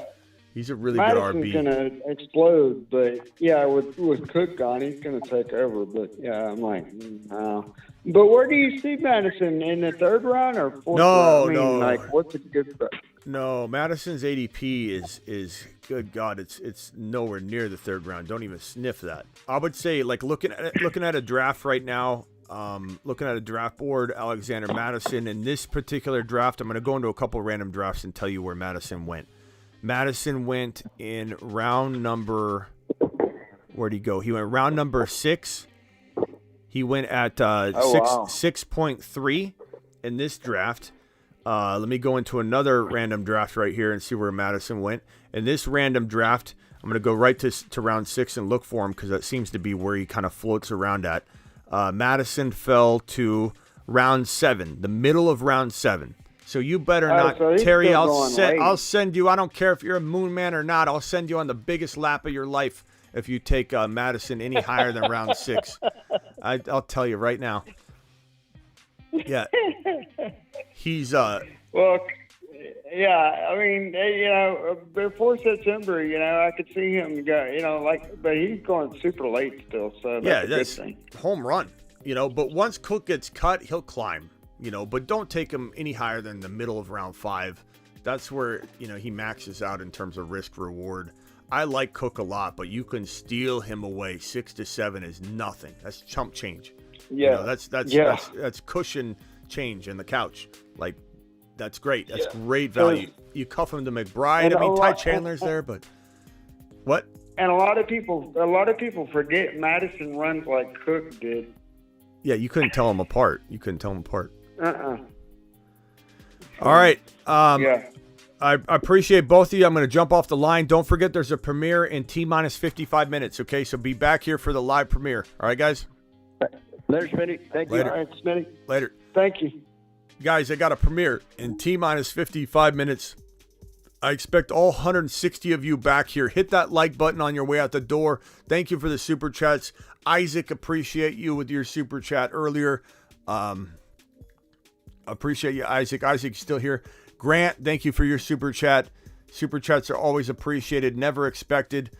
He's a really Madison's good RB. gonna explode, but yeah, with Cook gone, he's gonna take over. But yeah, I'm like, no. But where do you see Madison, in the third round or fourth round? No. Like, what's a good spot? No, Madison's ADP is good God, it's nowhere near the third round. Don't even sniff that. I would say, like, looking at a draft right now, looking at a draft board, Alexander Madison. In this particular draft, I'm going to go into a couple random drafts and tell you where Madison went. Madison went in round number, where'd he go? He went round number 6. He went at 6.3 in this draft. Let me go into another random draft right here and see where Madison went. In this random draft, I'm going to go right to round 6 and look for him because that seems to be where he kind of floats around at. Madison fell to round 7, the middle of round 7. So you better not, so Terry. I'll send you. I don't care if you're a moon man or not. I'll send you on the biggest lap of your life if you take Madison any higher than round 6. I'll tell you right now. Yeah, he's Well, yeah. I mean, before September, I could see him go. But he's going super late still. So that's a good thing. Home run. But once Cook gets cut, he'll climb. But don't take him any higher than the middle of round 5. That's where, he maxes out in terms of risk reward. I like Cook a lot, but you can steal him away. 6 to 7 is nothing. That's chump change. Yeah. That's cushion change in the couch. Like, that's great. That's great value. You cuff him to McBride. Ty Chandler's there, but what? And a lot of people forget Madison runs like Cook did. Yeah, you couldn't tell them apart. All right. I appreciate both of you. I'm going to jump off the line. Don't forget there's a premiere in T-minus 55 minutes, okay? So be back here for the live premiere. All right, guys? Later, Smitty. Thank you. Later. All right, Smitty. Later. Thank you. Guys, I got a premiere in T-minus 55 minutes. I expect all 160 of you back here. Hit that like button on your way out the door. Thank you for the super chats. Isaac, appreciate you with your super chat earlier. Appreciate you, Isaac. Isaac's still here. Grant, thank you for your super chat. Super chats are always appreciated, never expected.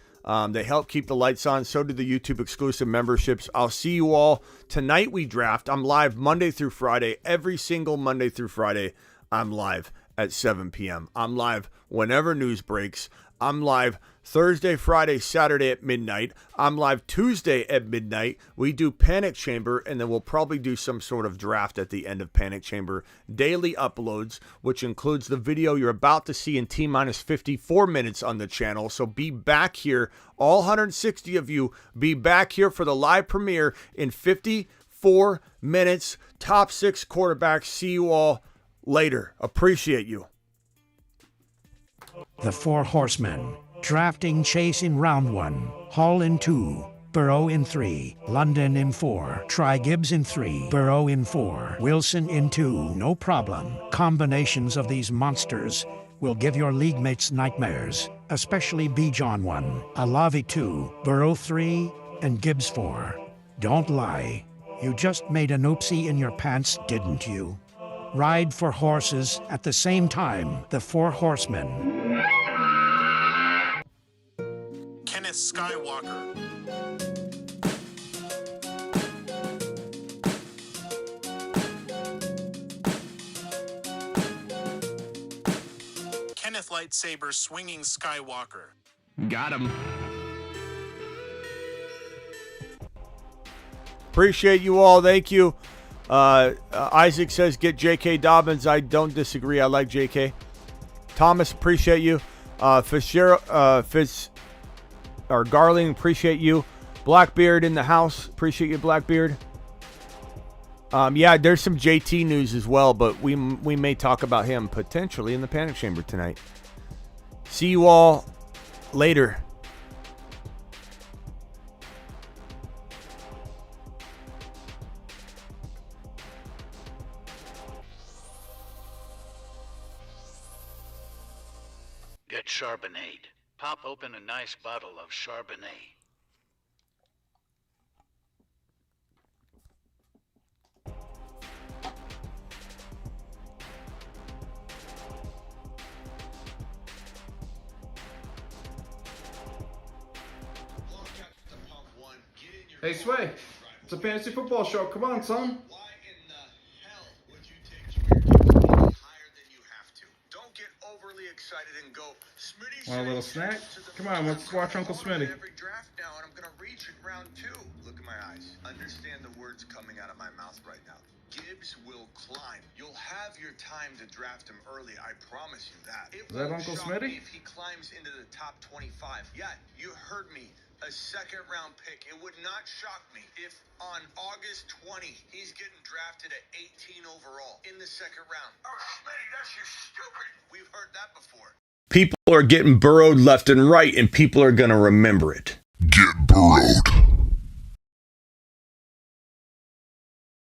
They help keep the lights on. So do the YouTube exclusive memberships. I'll see you all. Tonight we draft. I'm live Monday through Friday. Every single Monday through Friday, I'm live at 7 p.m. I'm live whenever news breaks. I'm live Thursday, Friday, Saturday at midnight. I'm live Tuesday at midnight. We do Panic Chamber, and then we'll probably do some sort of draft at the end of Panic Chamber. Daily uploads, which includes the video you're about to see in T-minus 54 minutes on the channel. So be back here. All 160 of you, be back here for the live premiere in 54 minutes. Top 6 quarterbacks. See you all later. Appreciate you. The Four Horsemen. Drafting Chase in round 1. Hall in 2. Burrow in 3. London in 4. Try Gibbs in 3. Burrow in 4. Wilson in 2. No problem. Combinations of these monsters will give your league mates nightmares. Especially Bijan 1. Alavi 2. Burrow 3. And Gibbs 4. Don't lie. You just made an oopsie in your pants, didn't you? Ride for horses at the same time. The Four Horsemen. Kenneth Skywalker. Kenneth Lightsaber Swinging Skywalker. Got him. Appreciate you all. Thank you. Isaac says get J.K. Dobbins. I don't disagree. I like J.K. Thomas, appreciate you. Garling, appreciate you. Blackbeard in the house, appreciate you, Blackbeard. Yeah, there's some JT news as well, but we may talk about him potentially in the Panic Chamber tonight. See you all later. Get Charbonnet. Pop open a nice bottle of Charbonnet. Hey, Sway, it's a fantasy football show. Come on, son. Overly excited and go, Smitty. Want a little snack? Come on, let's watch Uncle Smitty. Every draft now, and I'm gonna reach in round 2. Look at my eyes. Understand the words coming out of my mouth right now. Gibbs will climb. You'll have your time to draft him early. I promise you that. It Is that won't Uncle shock Smitty? me if he climbs into the top 25. Yeah, you heard me. A second-round pick. It would not shock me if on August 20 he's getting drafted at 18 overall in the second round. Oh, Smitty, that's just stupid. We've heard that before. People are getting burrowed left and right, and people are going to remember it. Get burrowed.